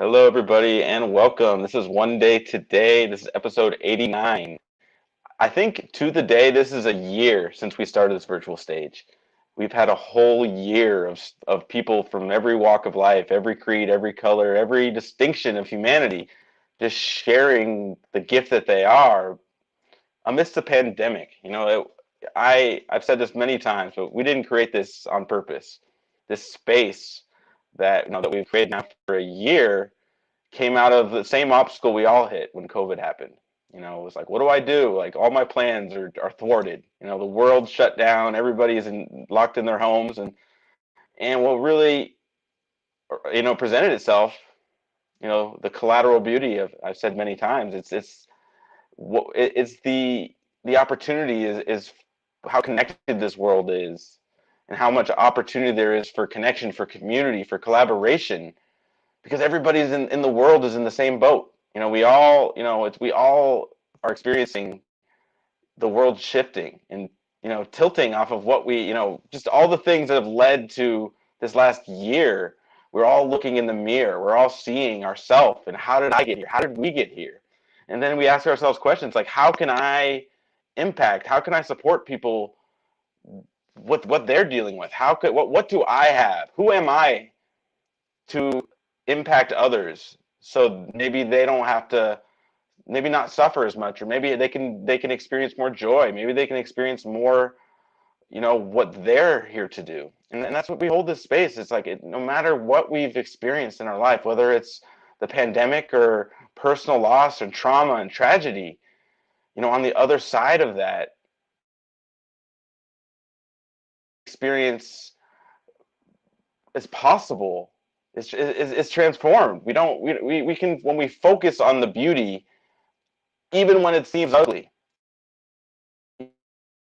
Hello, everybody, and welcome. This is One Day Today. This is episode 89. I think to the day, this is a year since we started this virtual stage. We've had a whole year of people from every walk of life, every creed, every color, every distinction of humanity, just sharing the gift that they are amidst the pandemic. I've said this many times, but we didn't create this on purpose. This space that we've created now for a year came out of the same obstacle we all hit when COVID happened. It was like, what do I do? Like all my plans are thwarted. The world shut down. Everybody is locked in their homes, and what really, presented itself. The collateral beauty of I've said many times. It's the opportunity is how connected this world is, and how much opportunity there is for connection, for community, for collaboration because everybody's in the world is in the same boat. We all are experiencing the world shifting and tilting off of what just all the things that have led to this last year. We're all looking in the mirror. We're all seeing ourselves and how did I get here? How did we get here? And then we ask ourselves questions like, how can I impact? How can I support people with what they're dealing with? What do I have? Who am I to impact others so maybe they don't have to maybe not suffer as much, or maybe they can experience more joy, maybe they can experience more what they're here to do. And that's what we hold this space. It's like no matter what we've experienced in our life, whether it's the pandemic or personal loss and trauma and tragedy, on the other side of that experience is possible. It's transformed. We can, when we focus on the beauty, even when it seems ugly,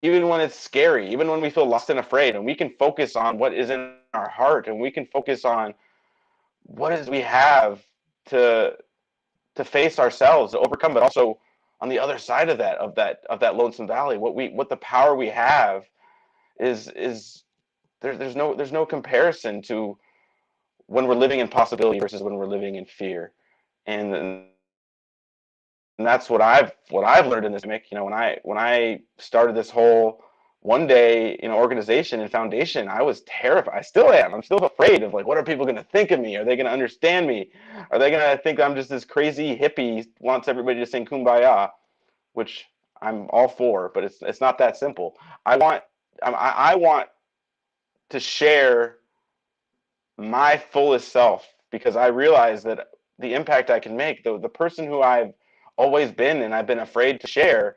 even when it's scary, even when we feel lost and afraid, and we can focus on what is in our heart, and we can focus on what is we have to to face ourselves, to overcome, but also on the other side of that lonesome valley, what the power we have is there's no comparison to when we're living in possibility versus when we're living in fear. And that's what I've learned in this mic. When I started this whole one day organization and foundation, I was terrified. I still am. I'm still afraid of like, what are people going to think of me? Are they going to understand me? Are they going to think I'm just this crazy hippie wants everybody to sing kumbaya, which I'm all for, but it's not that simple. I want to share my fullest self because I realize that the impact I can make, the person who I've always been and I've been afraid to share,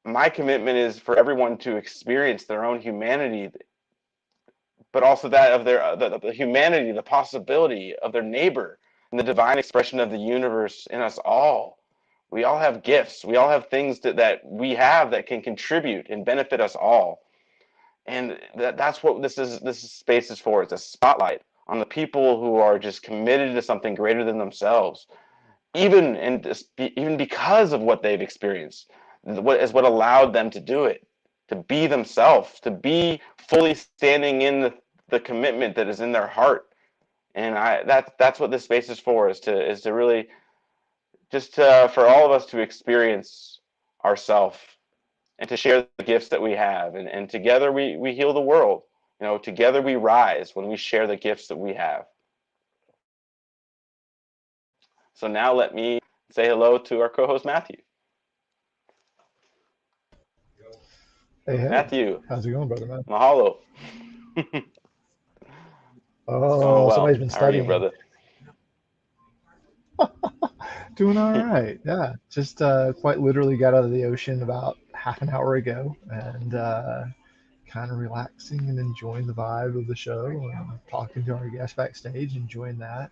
my commitment is for everyone to experience their own humanity, but also that of the humanity, the possibility of their neighbor, and the divine expression of the universe in us all. We all have gifts. We all have things that we have that can contribute and benefit us all. And that's what this space is for. It's a spotlight on the people who are just committed to something greater than themselves, even because of what they've experienced. What allowed them to do it, to be themselves, to be fully standing in the commitment that is in their heart. And that's what this space is for, is to really just for all of us to experience ourselves and to share the gifts that we have. And together we heal the world. Together we rise when we share the gifts that we have. So now let me say hello to our co-host, Matthew. Hey, Matthew, how's it going, brother, man? mahalo. It's going Oh, well. somebody's been How are you, studying. brother? Doing all right. Yeah, just quite literally got out of the ocean about half an hour ago and kind of relaxing and enjoying the vibe of the show and talking to our guests backstage, enjoying that.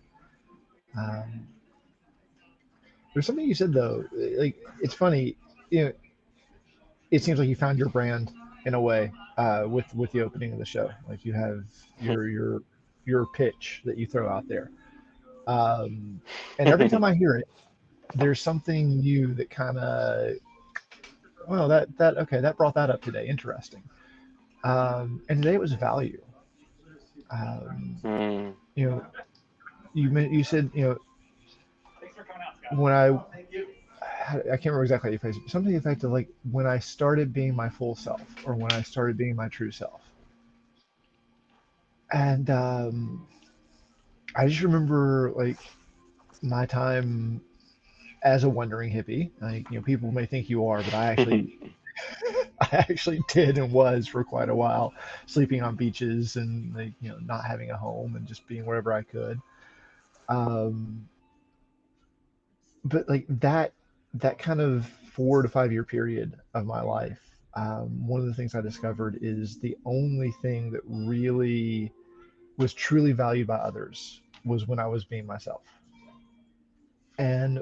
Um, there's something you said though, like it's funny, you know, it seems like you found your brand in a way with the opening of the show. Like you have your pitch that you throw out there. Um, and every time I hear it, there's something new that kind of, well, okay, that brought that up today. Interesting. And today it was value. Um, Hmm. you know, You said, when I can't remember exactly how you phrased it, but something to the effect of like when I started being my full self, or when I started being my true self. And I just remember like my time as a wandering hippie. Like, people may think you are, but I actually I actually did and was for quite a while, sleeping on beaches and, like, not having a home and just being wherever I could. Um, but like that kind of 4 to 5 year period of my life, one of the things I discovered is the only thing that really was truly valued by others was when I was being myself. And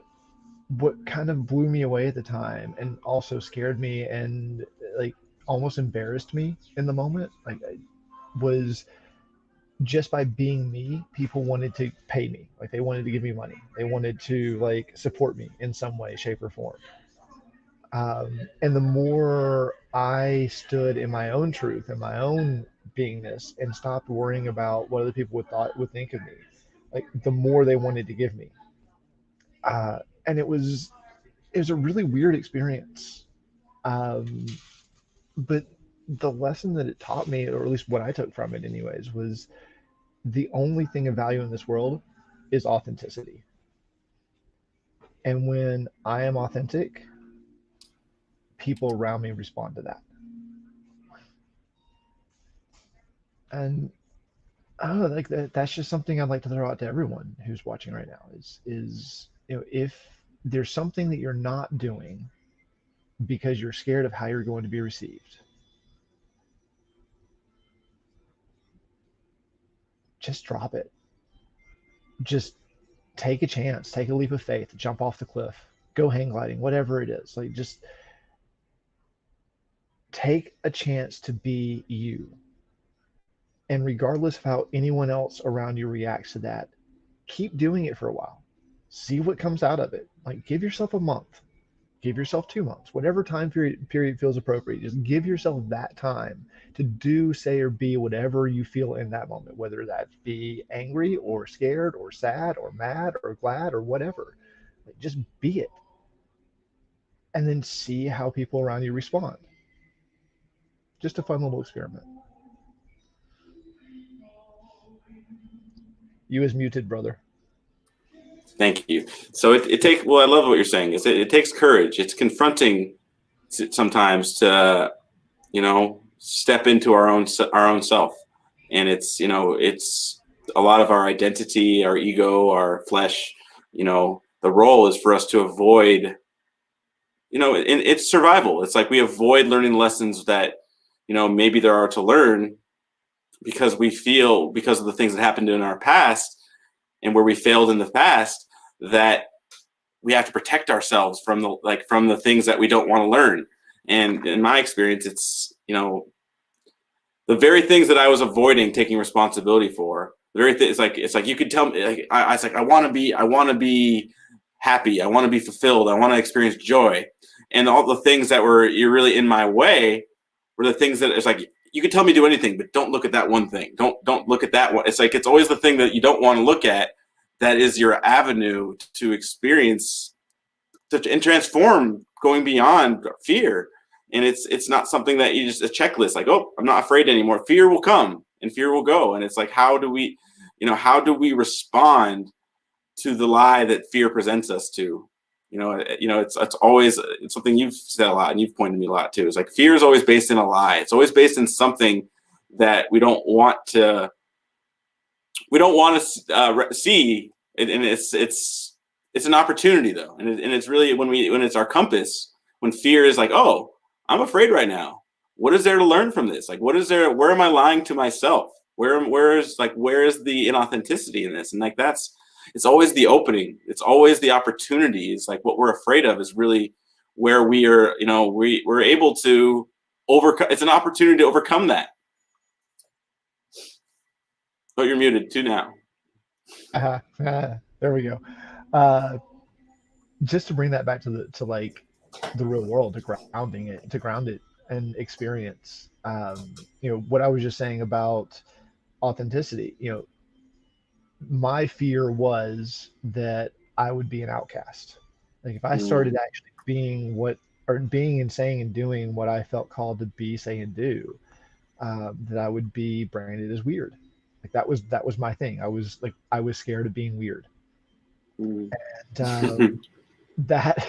what kind of blew me away at the time and also scared me and, like, almost embarrassed me in the moment, like, was just by being me, people wanted to pay me. Like, they wanted to give me money. They wanted to, like, support me in some way, shape, or form. And the more I stood in my own truth and my own beingness and stopped worrying about what other people would think of me, like, the more they wanted to give me. And it was a really weird experience. Um, but the lesson that it taught me, or at least what I took from it, anyways, was the only thing of value in this world is authenticity. And when I am authentic, people around me respond to that. And I don't know, like that's just something I'd like to throw out to everyone who's watching right now is if there's something that you're not doing because you're scared of how you're going to be received, just drop it. Just take a chance, take a leap of faith, jump off the cliff, go hang gliding, whatever it is. Like, just take a chance to be you. And regardless of how anyone else around you reacts to that, keep doing it for a while. See what comes out of it. Like, give yourself a month, give yourself 2 months, whatever time period feels appropriate. Just give yourself that time to do, say, or be whatever you feel in that moment, whether that be angry or scared or sad or mad or glad or whatever. Like, just be it, and then see how people around you respond. Just a fun little experiment. You is muted, brother. Thank you. So it takes, well, I love what you're saying. It takes courage. It's confronting sometimes to, step into our own self. And it's a lot of our identity, our ego, our flesh, the role is for us to avoid, and it's survival. It's like we avoid learning lessons that, maybe there are to learn because we feel, because of the things that happened in our past and where we failed in the past, that we have to protect ourselves from the things that we don't want to learn. And in my experience, it's, the very things that I was avoiding taking responsibility for. The very thing, it's like you could tell me, like, it's like I want to be happy, I want to be fulfilled, I want to experience joy, and all the things that were you're really in my way were the things that it's like you could tell me to do anything, but don't look at that one thing. Don't look at that one. It's like it's always the thing that you don't want to look at that is your avenue to experience and transform, going beyond fear. And it's not something that you just a checklist like, oh, I'm not afraid anymore. Fear will come and fear will go. And it's like, how do we respond to the lie that fear presents us to? It's always, it's something you've said a lot and you've pointed to me a lot too. It's like fear is always based in a lie. It's always based in something that we don't want to see. And it's an opportunity though, and it's really when it's our compass. When fear is like, oh, I'm afraid right now. What is there to learn from this? Like, what is there? Where am I lying to myself? Where is the inauthenticity in this? And like it's always the opening. It's always the opportunity. It's like what we're afraid of is really where we are. We're able to overcome. It's an opportunity to overcome that. Oh, you're muted too now. There we go. Uh, just to bring that back to like the real world, to ground it and experience. What I was just saying about authenticity. my fear was that I would be an outcast. Like if I started Mm, actually being and saying and doing what I felt called to be, say, and do, that I would be branded as weird. Like that was my thing. I was scared of being weird. mm, And that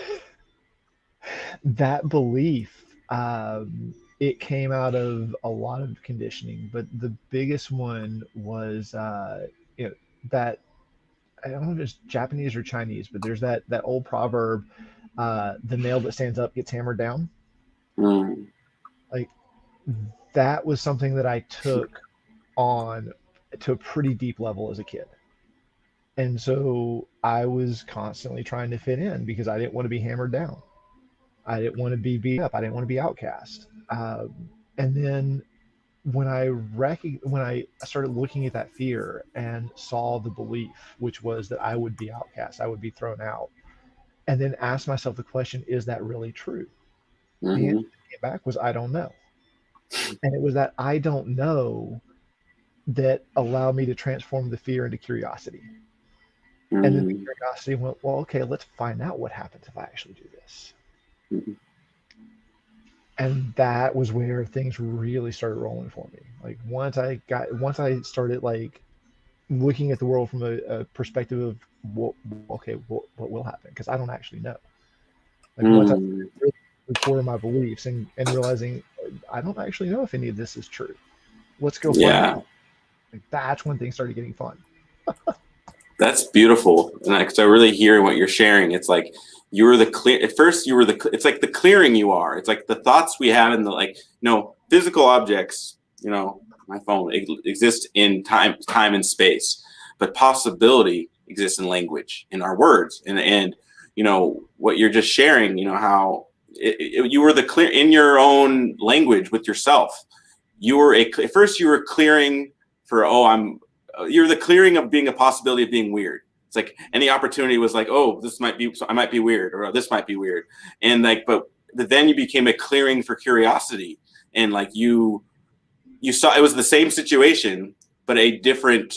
that belief, it came out of a lot of conditioning, but the biggest one was, you know, that I don't know if it's Japanese or Chinese, but there's that old proverb, the nail that stands up gets hammered down. mm, Like that was something that I took on to a pretty deep level as a kid. And so I was constantly trying to fit in because I didn't want to be hammered down. I didn't want to be beat up. I didn't want to be outcast. And then when I started looking at that fear and saw the belief, which was that I would be outcast, I would be thrown out, and then asked myself the question, is that really true? The answer mhm, that came back was, I don't know. And it was that I don't know that allowed me to transform the fear into curiosity. And then the mhm, curiosity went, well, okay, let's find out what happens if I actually do this. mhm. And that was where things really started rolling for me. Like once I started like looking at the world from a perspective of what will happen, because I don't actually know. Like once I Mm. really core my beliefs and realizing I don't actually know if any of this is true. Let's go find Yeah, out. Like that's when things started getting fun. that's beautiful. And I really hear what you're sharing. It's like you were the clear. At first, you were the. It's like the clearing you are. It's like the thoughts we have in the like. Physical objects. My phone exist in time and space, but possibility exists in language, in our words, and what you're just sharing. How you were the clear in your own language with yourself. At first you were clearing for you're the clearing of being a possibility of being weird. It's like any opportunity was like, oh, I might be weird, or this might be weird, and like, but then you became a clearing for curiosity, and like you saw it was the same situation but a different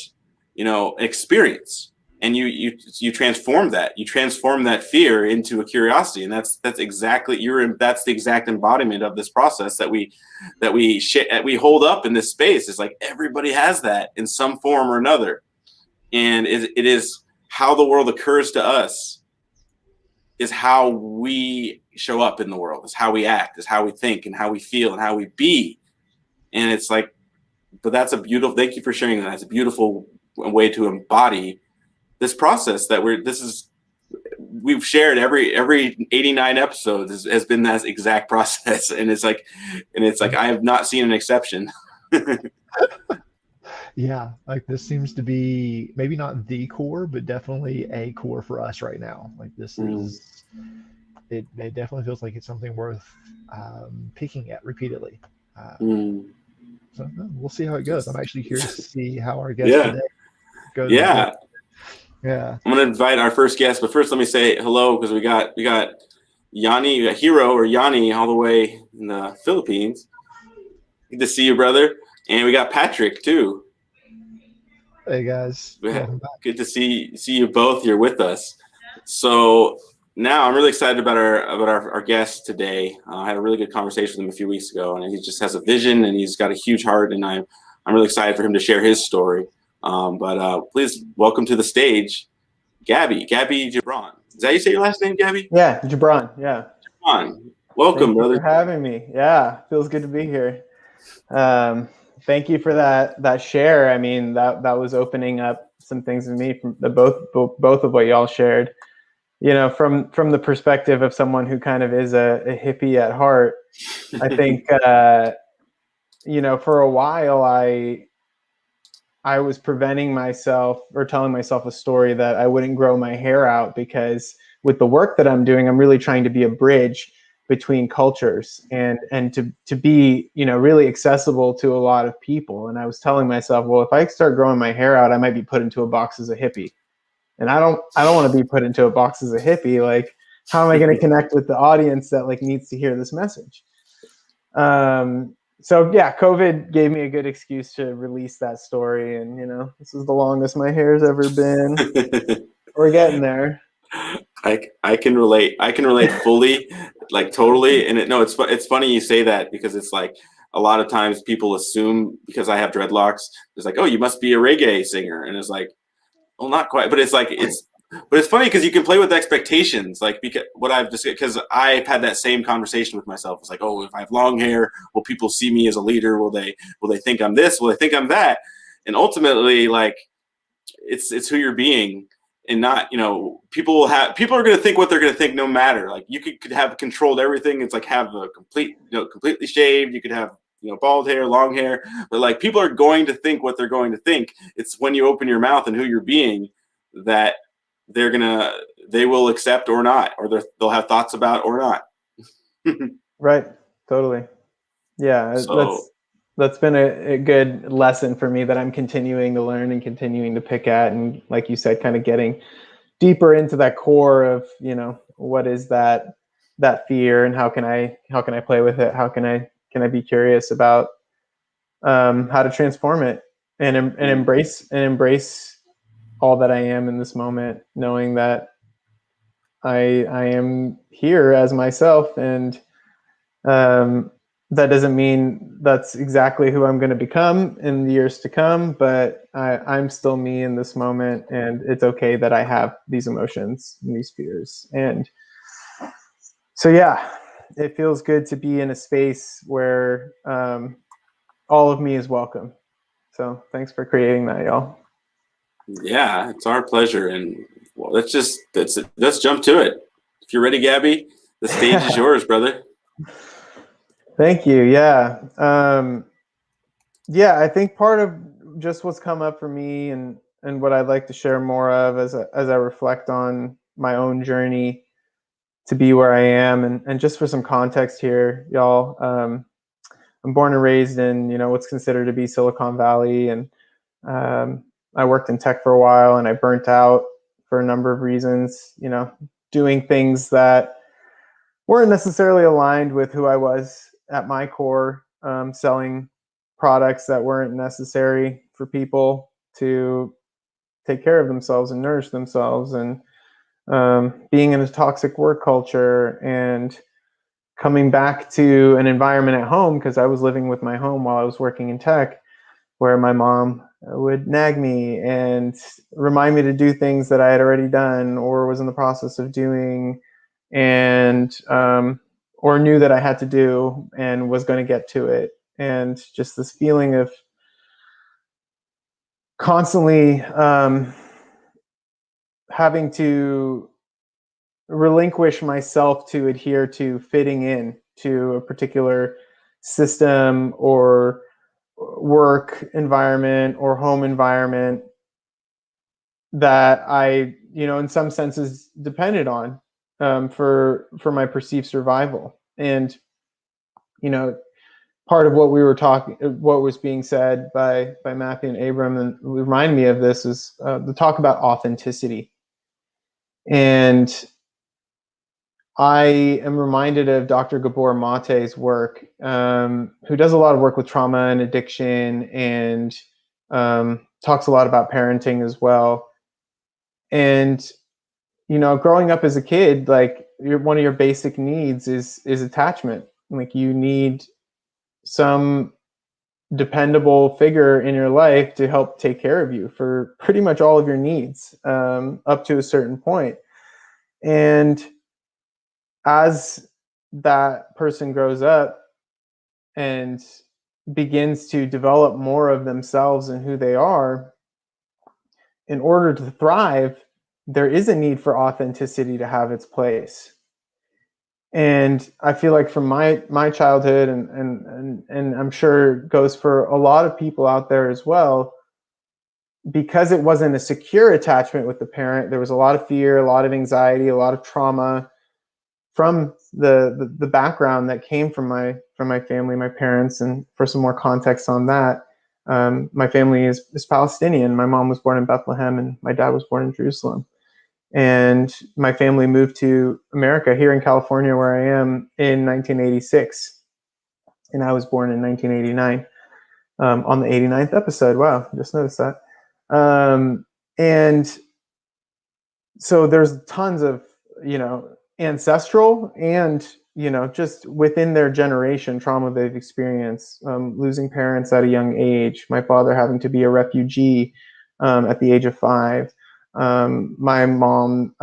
experience, and you transform that fear into a curiosity, and that's exactly that's the exact embodiment of this process that we hold up in this space. It's like everybody has that in some form or another, and it is how the world occurs to us is how we show up in the world, is how we act, is how we think, and how we feel, and how we be. And it's like, but that's a beautiful, thank you for sharing that. It's a beautiful way to embody this process we've shared every 89 episodes has been that exact process. And it's like I have not seen an exception. Yeah, like this seems to be maybe not the core, but definitely a core for us right now. Like this Mm, is it definitely feels like it's something worth picking at repeatedly. mm. So we'll see how it goes. I'm actually curious to see how our guest Yeah, today goes as well. yeah. Yeah. I'm gonna invite our first guest, but first let me say hello because we got Yanni, we got Hero or Yanni all the way in the Philippines. Good to see you, brother. And we got Patrick too. Hey guys, welcome back. Good to see you both here with us. So now I'm really excited about our guest today. I had a really good conversation with him a few weeks ago, and he just has a vision, and he's got a huge heart, and I'm really excited for him to share his story. But please welcome to the stage, Gabi Jabron. Is that how you say your last name, Gabi? Yeah, Jabron. Yeah. Jabron. Welcome, Thank you brother. for having me. Yeah, feels good to be here. Thank you for that share. I mean, that was opening up some things in me from both of what y'all shared. From the perspective of someone who kind of is a hippie at heart, I think for a while I was preventing myself or telling myself a story that I wouldn't grow my hair out because with the work that I'm doing, I'm really trying to be a bridge between cultures and to be, really accessible to a lot of people. And I was telling myself, well, if I start growing my hair out, I might be put into a box as a hippie. And I don't want to be put into a box as a hippie. Like, how am I going to connect with the audience that like needs to hear this message? So yeah, COVID gave me a good excuse to release that story, and this is the longest my hair's ever been. We're getting there. I can relate. I can relate fully, like totally. And it's funny you say that, because it's like a lot of times people assume because I have dreadlocks, it's like, oh, you must be a reggae singer, and it's like, well, not quite, but it's funny because you can play with expectations. Like, because I've had that same conversation with myself. It's like, oh, if I have long hair, will people see me as a leader? Will they think I'm this? Will they think I'm that? And ultimately, like, it's who you're being, and not, people are going to think what they're going to think no matter. Like, you could have controlled everything. It's like, have a completely shaved. You could have bald hair, long hair, but like, people are going to think what they're going to think. It's when you open your mouth and who you're being that they will accept or not, or they'll have thoughts about or not. Right. Totally. Yeah. So That's been a good lesson for me that I'm continuing to learn and continuing to pick at. And like you said, kind of getting deeper into that core of, what is that fear, and how can I play with it? How can I be curious about how to transform it, and embrace all that I am in this moment, knowing that I am here as myself, and that doesn't mean that's exactly who I'm going to become in the years to come, but I'm still me in this moment, and it's okay that I have these emotions and these fears. And so, yeah, it feels good to be in a space where all of me is welcome. So thanks for creating that, y'all. yeah, it's our pleasure. And well, let's jump to it. If you're ready, Gabby, the stage is yours, brother. Thank you. Yeah. I think part of just what's come up for me, and what I'd like to share more of as I reflect on my own journey to be where I am, and just for some context here, y'all, I'm born and raised in, what's considered to be Silicon Valley, and I worked in tech for a while, and I burnt out for a number of reasons, doing things that weren't necessarily aligned with who I was at my core, selling products that weren't necessary for people to take care of themselves and nourish themselves, and being in a toxic work culture, and coming back to an environment at home, because I was living with my home while I was working in tech, where my mom would nag me and remind me to do things that I had already done or was in the process of doing, and or knew that I had to do and was going to get to it. And just this feeling of constantly having to relinquish myself to adhere to fitting in to a particular system or work environment or home environment that I, in some senses depended on for my perceived survival. And, part of what what was being said by Matthew and Abram, and reminded me of this, is the talk about authenticity. And I am reminded of Dr. Gabor Mate's work, who does a lot of work with trauma and addiction, and talks a lot about parenting as well. And, growing up as a kid, like, one of your basic needs is attachment. Like, you need some dependable figure in your life to help take care of you for pretty much all of your needs, up to a certain point. And as that person grows up and begins to develop more of themselves and who they are, in order to thrive, there is a need for authenticity to have its place. And I feel like from my childhood, and I'm sure goes for a lot of people out there as well, because it wasn't a secure attachment with the parent, there was a lot of fear, a lot of anxiety, a lot of trauma from the background that came from my family, my parents. And for some more context on that, my family is Palestinian. My mom was born in Bethlehem, and my dad was born in Jerusalem. And my family moved to America, here in California, where I am, in 1986. and I was born in 1989, on the 89th episode. Wow, just noticed that. And so there's tons of, ancestral and, just within their generation trauma they've experienced, losing parents at a young age, my father having to be a refugee at the age of 5, my mom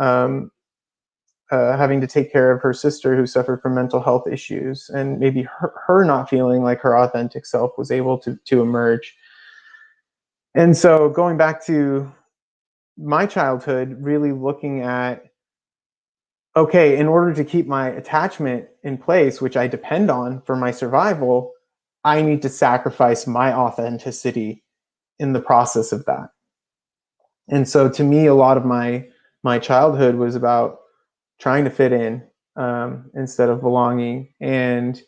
having to take care of her sister who suffered from mental health issues, and maybe her not feeling like her authentic self was able to emerge. And so going back to my childhood, really looking at, okay, in order to keep my attachment in place, which I depend on for my survival, I need to sacrifice my authenticity in the process of that. And so to me, a lot of my childhood was about trying to fit in, instead of belonging, and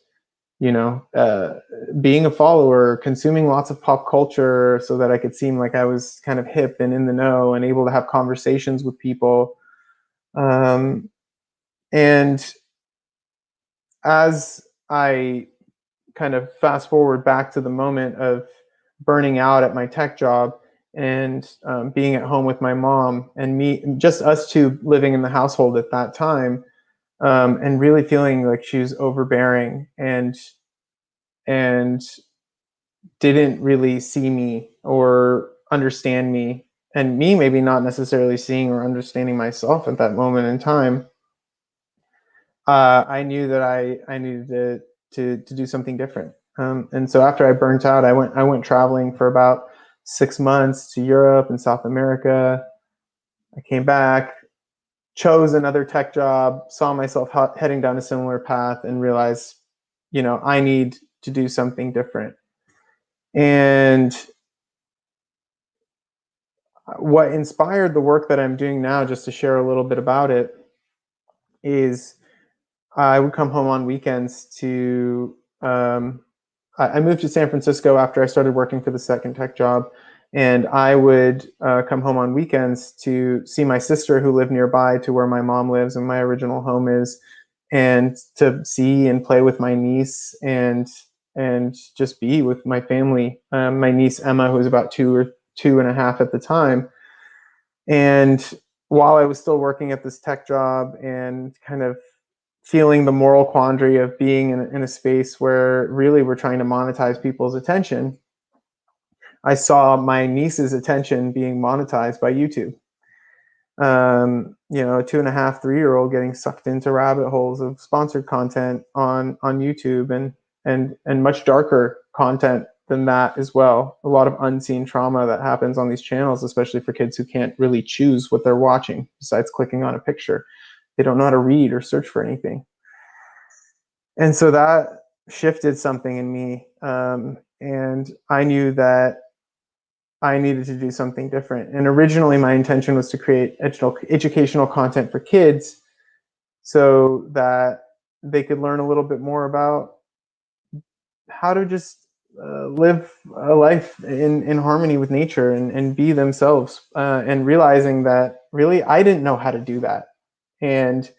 being a follower, consuming lots of pop culture so that I could seem like I was kind of hip and in the know and able to have conversations with people. And as I kind of fast forward back to the moment of burning out at my tech job, and being at home with my mom and me, just us two living in the household at that time, and really feeling like she was overbearing and didn't really see me or understand me, and me maybe not necessarily seeing or understanding myself at that moment in time. I knew that I needed to do something different. And so after I burnt out, I went traveling for about 6 months to Europe and South America. I came back, chose another tech job, saw myself heading down a similar path, and realized, I need to do something different. And what inspired the work that I'm doing now, just to share a little bit about it, is I would come home on weekends to. I moved to San Francisco after I started working for the second tech job, and I would come home on weekends to see my sister who lived nearby to where my mom lives and my original home is, and to see and play with my niece and just be with my family. My niece Emma, who was about 2 and a half at the time, and while I was still working at this tech job and kind of feeling the moral quandary of being in a space where really we're trying to monetize people's attention, I saw my niece's attention being monetized by YouTube. A 2 and a half, 3-year-old getting sucked into rabbit holes of sponsored content on YouTube, and much darker content than that as well. A lot of unseen trauma that happens on these channels, especially for kids who can't really choose what they're watching besides clicking on a picture. They don't know how to read or search for anything. And so that shifted something in me. And I knew that I needed to do something different. And originally my intention was to create educational content for kids so that they could learn a little bit more about how to just live a life in harmony with nature and be themselves, and realizing that really I didn't know how to do that. And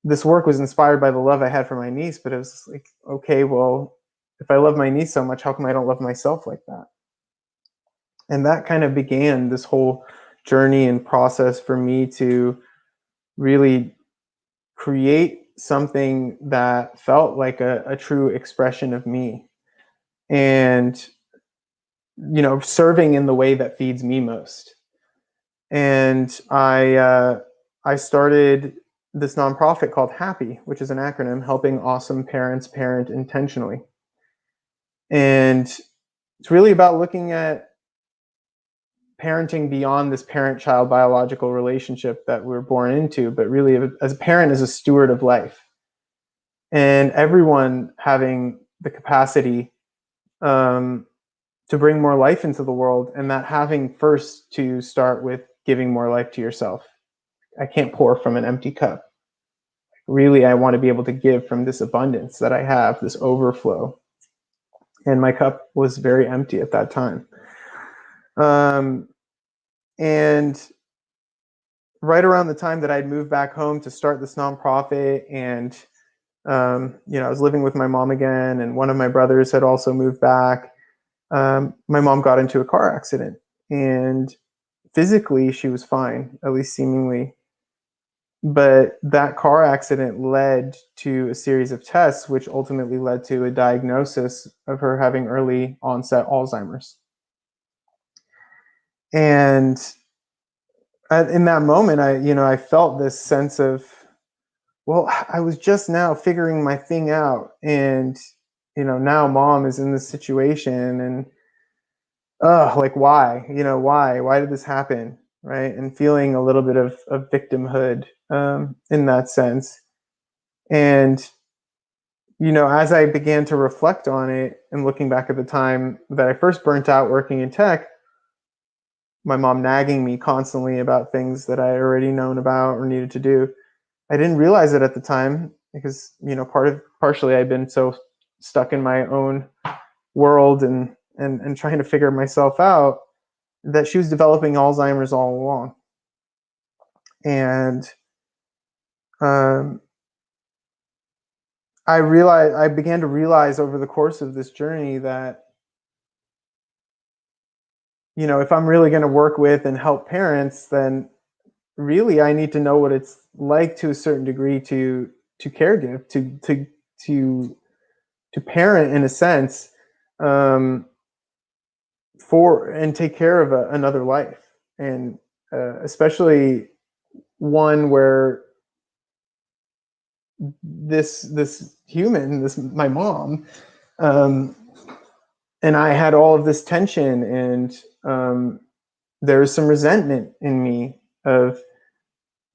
this work was inspired by the love I had for my niece, but it was like, okay, well, if I love my niece so much, how come I don't love myself like that? And that kind of began this whole journey and process for me to really create something that felt like a true expression of me, and serving in the way that feeds me most. And I started this nonprofit called Happy, which is an acronym, helping awesome parents parent intentionally. And it's really about looking at parenting beyond this parent-child biological relationship that we're born into, but really as a parent, as a steward of life, and everyone having the capacity to bring more life into the world, and that having first to start with giving more life to yourself. I can't pour from an empty cup. Really, I want to be able to give from this abundance that I have, this overflow. And my cup was very empty at that time. And right around the time that I'd moved back home to start this nonprofit and I was living with my mom again, and one of my brothers had also moved back. My mom got into a car accident, and physically she was fine, at least seemingly. But that car accident led to a series of tests, which ultimately led to a diagnosis of her having early onset Alzheimer's. And in that moment, I felt this sense of, well, I was just now figuring my thing out, and now mom is in this situation, and like, why? Why did this happen, right? And feeling a little bit of victimhood in that sense. And as I began to reflect on it and looking back at the time that I first burnt out working in tech, my mom nagging me constantly about things that I had already known about or needed to do. I didn't realize it at the time because, partially I'd been so stuck in my own world and trying to figure myself out, that she was developing Alzheimer's all along. And I began to realize over the course of this journey that, if I'm really going to work with and help parents, then really I need to know what it's like to a certain degree to caregive, to parent in a sense, for and take care of another life, and especially one where this human, my mom, and I had all of this tension, and there was some resentment in me of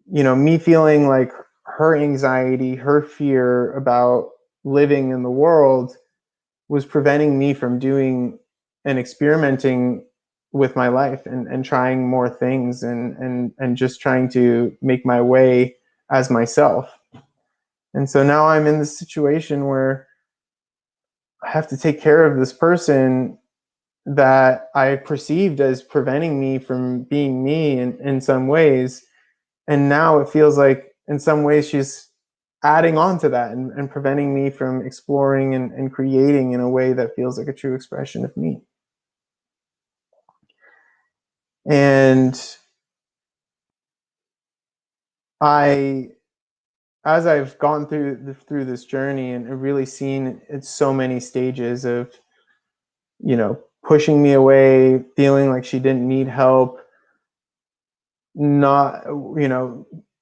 me feeling like her anxiety, her fear about living in the world was preventing me from doing and experimenting with my life, and trying more things, and just trying to make my way as myself. And so now I'm in this situation where I have to take care of this person that I perceived as preventing me from being me in some ways. And now it feels like in some ways she's adding on to that, and preventing me from exploring and creating in a way that feels like a true expression of me. And as I've gone through this journey and really seen it's so many stages of, pushing me away, feeling like she didn't need help, not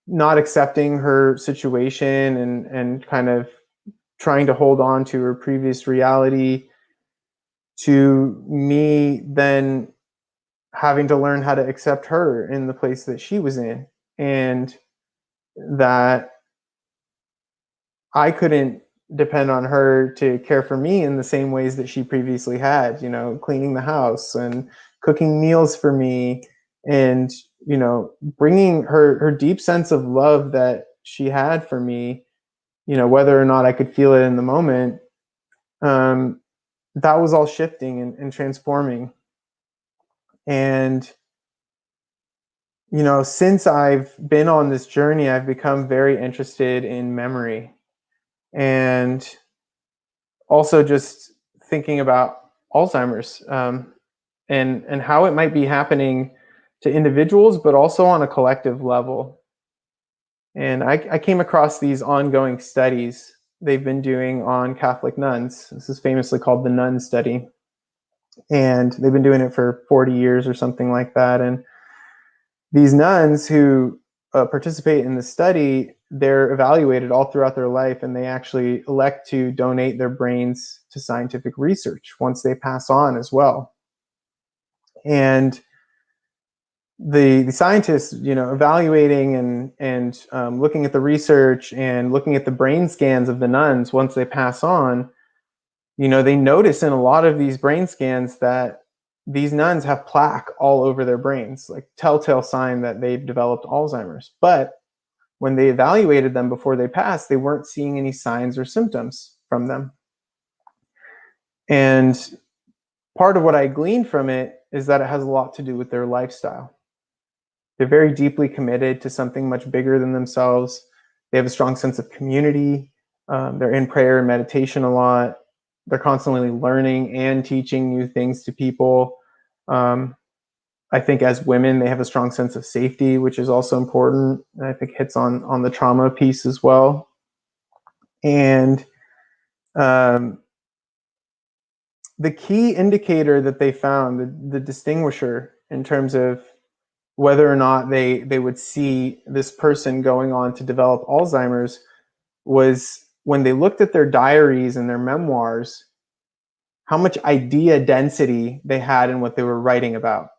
not accepting her situation, and kind of trying to hold on to her previous reality, to me then having to learn how to accept her in the place that she was in, and that I couldn't depend on her to care for me in the same ways that she previously had, cleaning the house and cooking meals for me, and, bringing her deep sense of love that she had for me, whether or not I could feel it in the moment, that was all shifting and transforming. And, since I've been on this journey, I've become very interested in memory, and also just thinking about Alzheimer's, and how it might be happening to individuals, but also on a collective level. And I came across these ongoing studies they've been doing on Catholic nuns. This is famously called the Nun Study. And they've been doing it for 40 years or something like that. And these nuns who participate in the study, they're evaluated all throughout their life, and they actually elect to donate their brains to scientific research once they pass on as well. And the scientists, evaluating and looking at the research and looking at the brain scans of the nuns once they pass on, they notice in a lot of these brain scans that these nuns have plaque all over their brains, like telltale sign that they've developed Alzheimer's. But when they evaluated them before they passed, they weren't seeing any signs or symptoms from them. And part of what I gleaned from it is that it has a lot to do with their lifestyle. They're very deeply committed to something much bigger than themselves. They have a strong sense of community. They're in prayer and meditation a lot. They're constantly learning and teaching new things to people. I think as women, they have a strong sense of safety, which is also important. And I think hits on the trauma piece as well. And the key indicator that they found, the distinguisher in terms of whether or not they would see this person going on to develop Alzheimer's, was when they looked at their diaries and their memoirs, how much idea density they had in what they were writing about.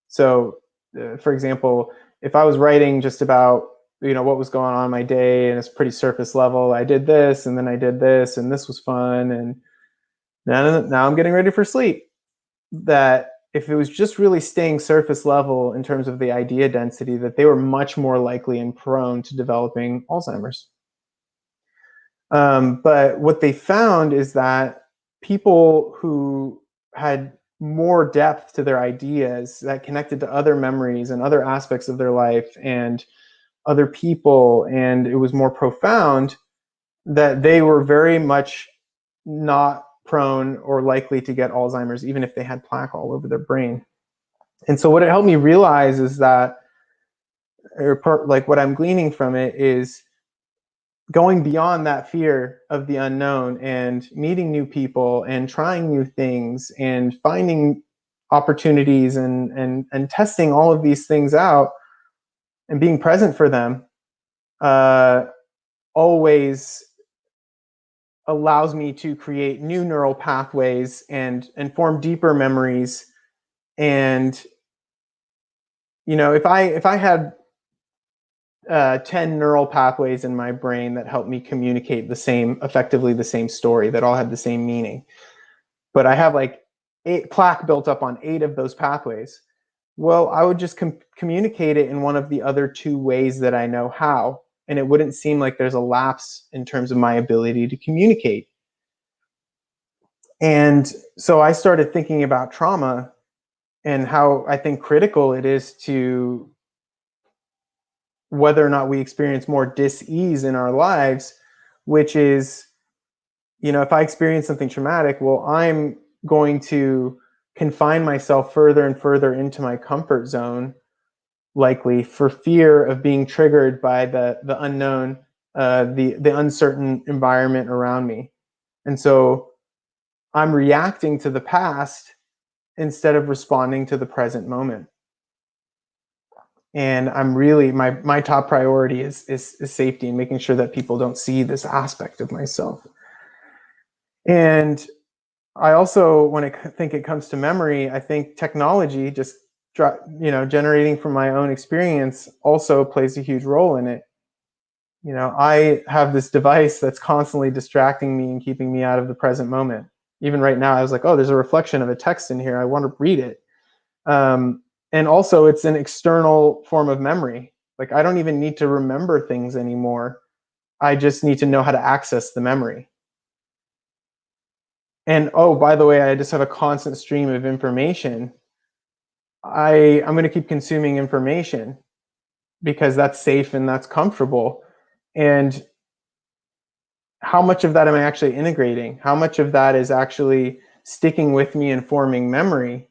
So, for example, if I was writing just about what was going on in my day and it's pretty surface level, I did this and then I did this and this was fun and now I'm getting ready for sleep. That if it was just really staying surface level in terms of the idea density, that they were much more likely and prone to developing Alzheimer's. But what they found is that people who had more depth to their ideas, that connected to other memories and other aspects of their life and other people, and it was more profound, that they were very much not prone or likely to get Alzheimer's, even if they had plaque all over their brain. And so what it helped me realize is that, like what I'm gleaning from it is going beyond that fear of the unknown and meeting new people and trying new things and finding opportunities and testing all of these things out and being present for them always allows me to create new neural pathways and form deeper memories. And if I had 10 neural pathways in my brain that help me communicate effectively the same story, that all have the same meaning, but I have like 8 plaque built up on 8 of those pathways, well, I would just communicate it in one of the other 2 ways that I know how, and it wouldn't seem like there's a lapse in terms of my ability to communicate. And so I started thinking about trauma and how I think critical it is to whether or not we experience more dis-ease in our lives, which is, if I experience something traumatic, well, I'm going to confine myself further and further into my comfort zone, likely for fear of being triggered by the unknown, the uncertain environment around me. And so I'm reacting to the past instead of responding to the present moment. And I'm really, my top priority is safety and making sure that people don't see this aspect of myself. And I also, when I think it comes to memory, I think technology, just generating from my own experience, also plays a huge role in it. I have this device that's constantly distracting me and keeping me out of the present moment. Even right now, I was like, oh, there's a reflection of a text in here. I want to read it. And also, it's an external form of memory. Like, I don't even need to remember things anymore. I just need to know how to access the memory. And oh, by the way, I just have a constant stream of information. I'm going to keep consuming information because that's safe and that's comfortable. And how much of that am I actually integrating? How much of that is actually sticking with me and forming memory?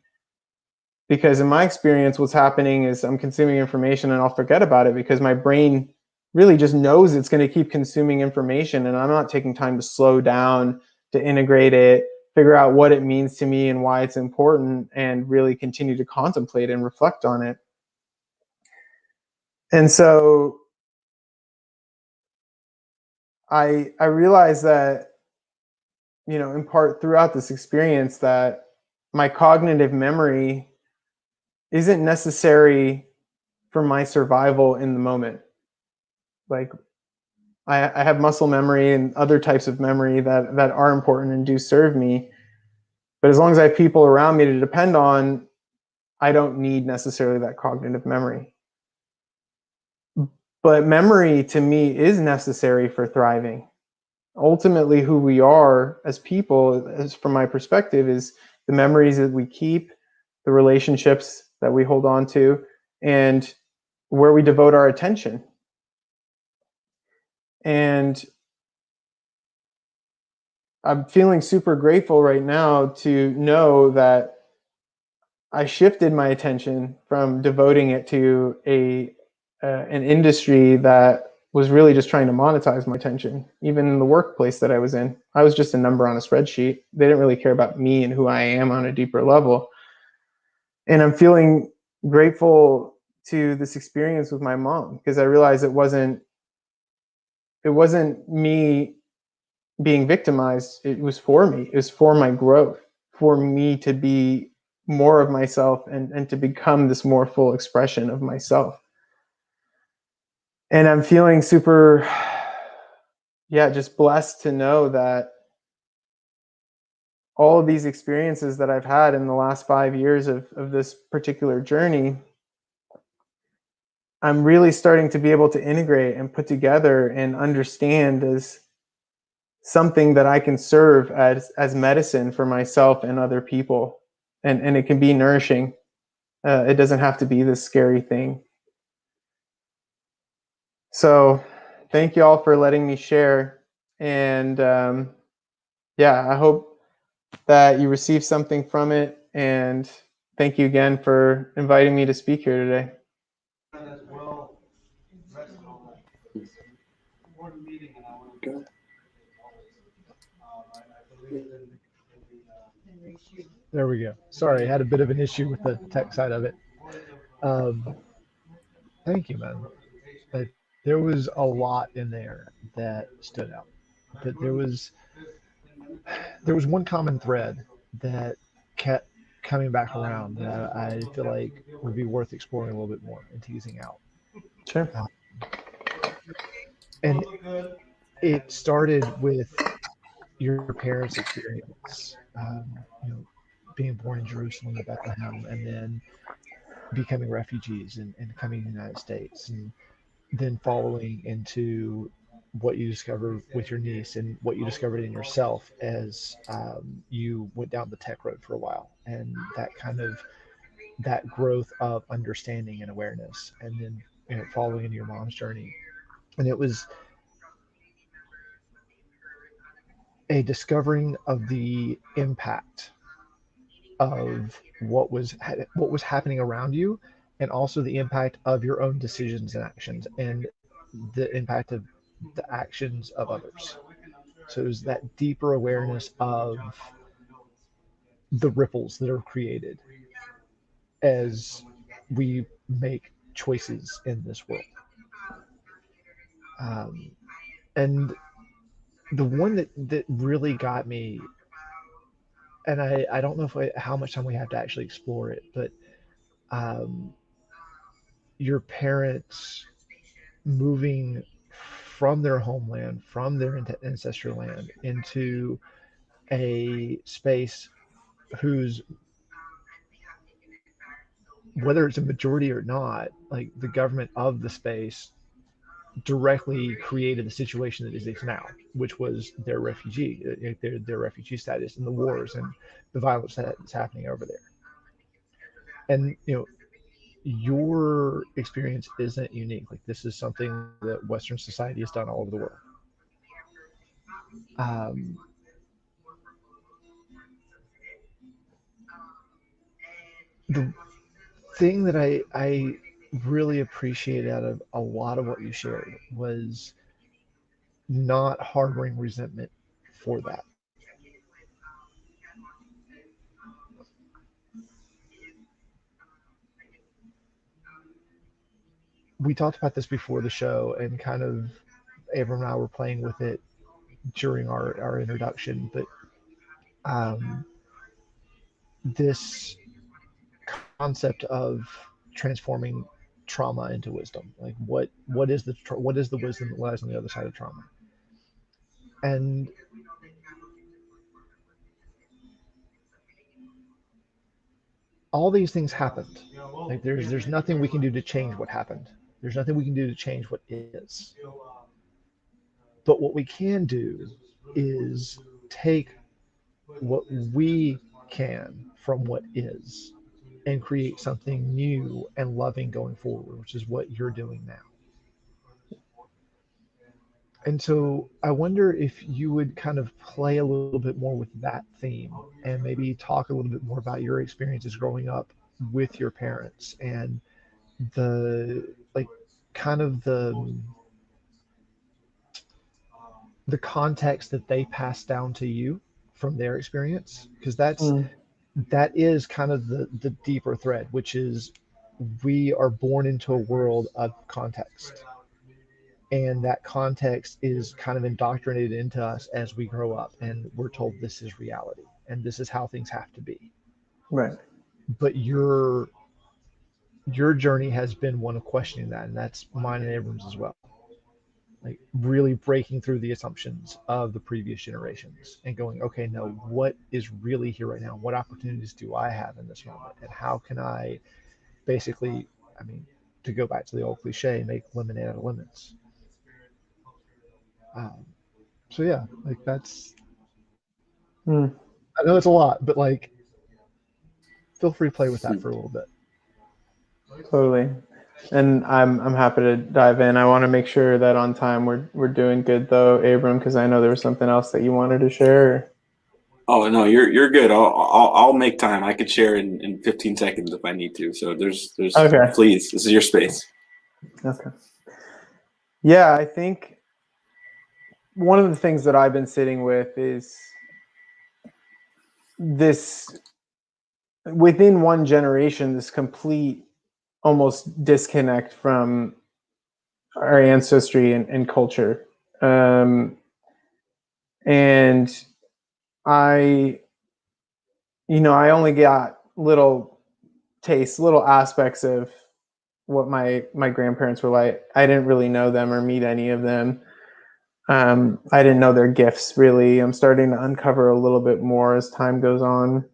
Because in my experience, what's happening is I'm consuming information and I'll forget about it because my brain really just knows it's going to keep consuming information, and I'm not taking time to slow down, to integrate it, figure out what it means to me and why it's important, and really continue to contemplate and reflect on it. And so I realized that, in part throughout this experience, that my cognitive memory isn't necessary for my survival in the moment. Like, I have muscle memory and other types of memory that are important and do serve me. But as long as I have people around me to depend on, I don't need necessarily that cognitive memory. But memory to me is necessary for thriving. Ultimately, who we are as people, as from my perspective, is the memories that we keep, the relationships that we hold on to, and where we devote our attention. And I'm feeling super grateful right now to know that I shifted my attention from devoting it to an industry that was really just trying to monetize my attention. Even in the workplace that I was in, I was just a number on a spreadsheet. They didn't really care about me and who I am on a deeper level. And I'm feeling grateful to this experience with my mom, because I realized it wasn't me being victimized. It was for me. It was for my growth, for me to be more of myself and to become this more full expression of myself. And I'm feeling super, yeah, just blessed to know that all of these experiences that I've had in the last 5 years of this particular journey, I'm really starting to be able to integrate and put together and understand as something that I can serve as medicine for myself and other people. And it can be nourishing. It doesn't have to be this scary thing. So thank you all for letting me share. And yeah, I hope that you receive something from it. And thank you again for inviting me to speak here today. There we go. Sorry, I had a bit of an issue with the tech side of it. Thank you, man. But there was a lot in there that stood out. But there was one common thread that kept coming back around that I feel like would be worth exploring a little bit more and teasing out. Sure. And it started with your parents' experience, being born in Jerusalem and Bethlehem, and then becoming refugees and coming to the United States, and then following into what you discovered with your niece and what you discovered in yourself as you went down the tech road for a while, and that growth of understanding and awareness, and then following in your mom's journey. And it was a discovering of the impact of what was happening around you, and also the impact of your own decisions and actions, and the impact of the actions of others. So it was that deeper awareness of the ripples that are created as we make choices in this world. Um, and the one that really got me, and I don't know how much time we have to actually explore it, but um, your parents moving from their homeland, from their ancestral land, into a space whose, whether it's a majority or not, like the government of the space directly created the situation that exists now, which was their refugee status, and the wars and the violence that's happening over there. And your experience isn't unique. Like, this is something that Western society has done all over the world. Um, the thing that I really appreciated out of a lot of what you shared was not harboring resentment for that. We talked about this before the show, and kind of Abram and I were playing with it during our introduction, but um, this concept of transforming trauma into wisdom, like what is the wisdom that lies on the other side of trauma. And all these things happened. Like, there's nothing we can do to change what happened. There's nothing we can do to change what is. But what we can do is take what we can from what is and create something new and loving going forward, which is what you're doing now. And so I wonder if you would kind of play a little bit more with that theme and maybe talk a little bit more about your experiences growing up with your parents and the like kind of the context that they pass down to you from their experience, because Mm, that is kind of the deeper thread, which is we are born into a world of context, and that context is kind of indoctrinated into us as we grow up, and we're told this is reality and this is how things have to be. right. But your journey has been one of questioning that, and that's mine and Abrams as well. Like really breaking through the assumptions of the previous generations and going, okay, no, what is really here right now? What opportunities do I have in this moment? And how can I basically, I mean, to go back to the old cliche, make lemonade out of lemons? Um, so yeah, like that's, Mm, I know it's a lot, but like, feel free to play with that for a little bit. totally. And I'm happy to dive in. I want to make sure that on time we're doing good though, Abram, because I know there was something else that you wanted to share. Oh no, you're good. I'll make time. I could share in 15 seconds if I need to. So there's Okay. please, this is your space. Okay. Yeah, I think one of the things that I've been sitting with is this within one generation, this complete almost disconnect from our ancestry and culture. Um, and I, I only got little tastes, little aspects of what my grandparents were like. I didn't really know them or meet any of them. I didn't know their gifts really. I'm starting to uncover a little bit more as time goes on.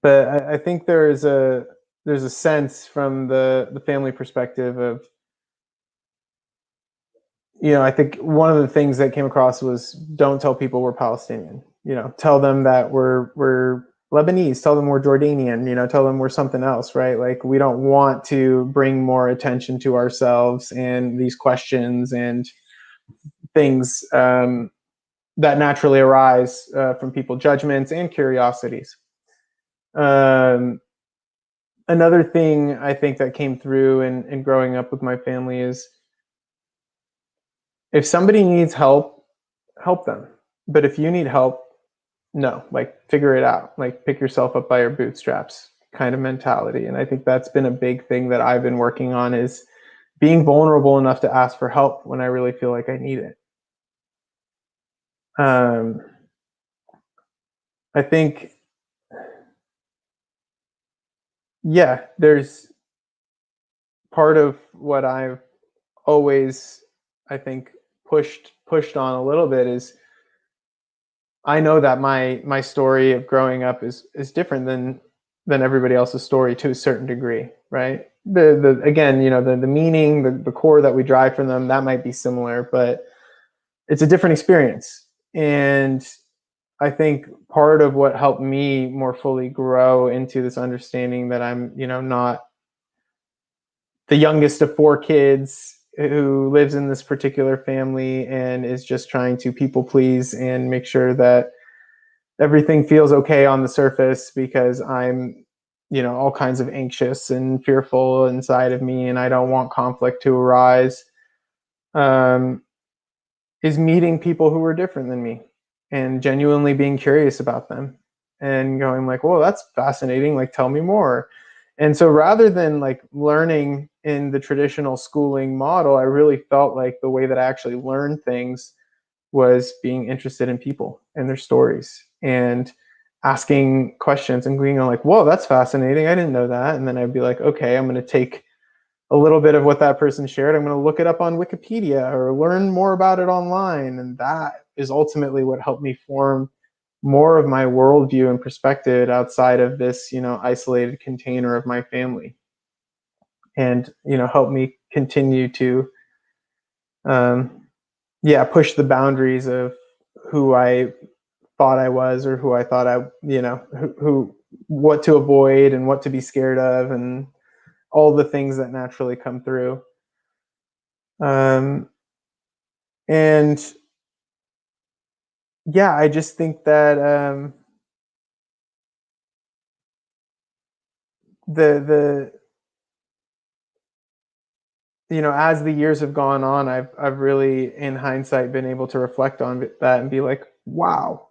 But I think there's a sense from the family perspective of, I think one of the things that came across was don't tell people we're Palestinian. Tell them that we're Lebanese. Tell them we're Jordanian. Tell them we're something else, right? Like we don't want to bring more attention to ourselves and these questions and things that naturally arise from people, judgments and curiosities. Um, Another thing I think that came through in growing up with my family is if somebody needs help, help them. But if you need help, no, like figure it out, like pick yourself up by your bootstraps kind of mentality. And I think that's been a big thing that I've been working on is being vulnerable enough to ask for help when I really feel like I need it. Um, I think, yeah, there's part of what I've always, I think, pushed on a little bit is I know that my story of growing up is different than everybody else's story to a certain degree, right? The again, the meaning, the core that we drive from them, that might be similar, but it's a different experience. And I think part of what helped me more fully grow into this understanding that I'm, not the youngest of four kids who lives in this particular family and is just trying to people please and make sure that everything feels okay on the surface because I'm, all kinds of anxious and fearful inside of me and I don't want conflict to arise, um, is meeting people who are different than me and genuinely being curious about them and going like, well, that's fascinating. Like, tell me more. And so rather than like learning in the traditional schooling model, I really felt like the way that I actually learned things was being interested in people and their stories and asking questions and being like, whoa, that's fascinating. I didn't know that. And then I'd be like, okay, I'm going to take a little bit of what that person shared. I'm going to look it up on Wikipedia or learn more about it online. And that is ultimately what helped me form more of my worldview and perspective outside of this, isolated container of my family. And, help me continue to, push the boundaries of who I thought I was or who I thought I, what to avoid and what to be scared of and all the things that naturally come through. Um, And yeah, I just think that the as the years have gone on, I've really, in hindsight, been able to reflect on that and be like, wow,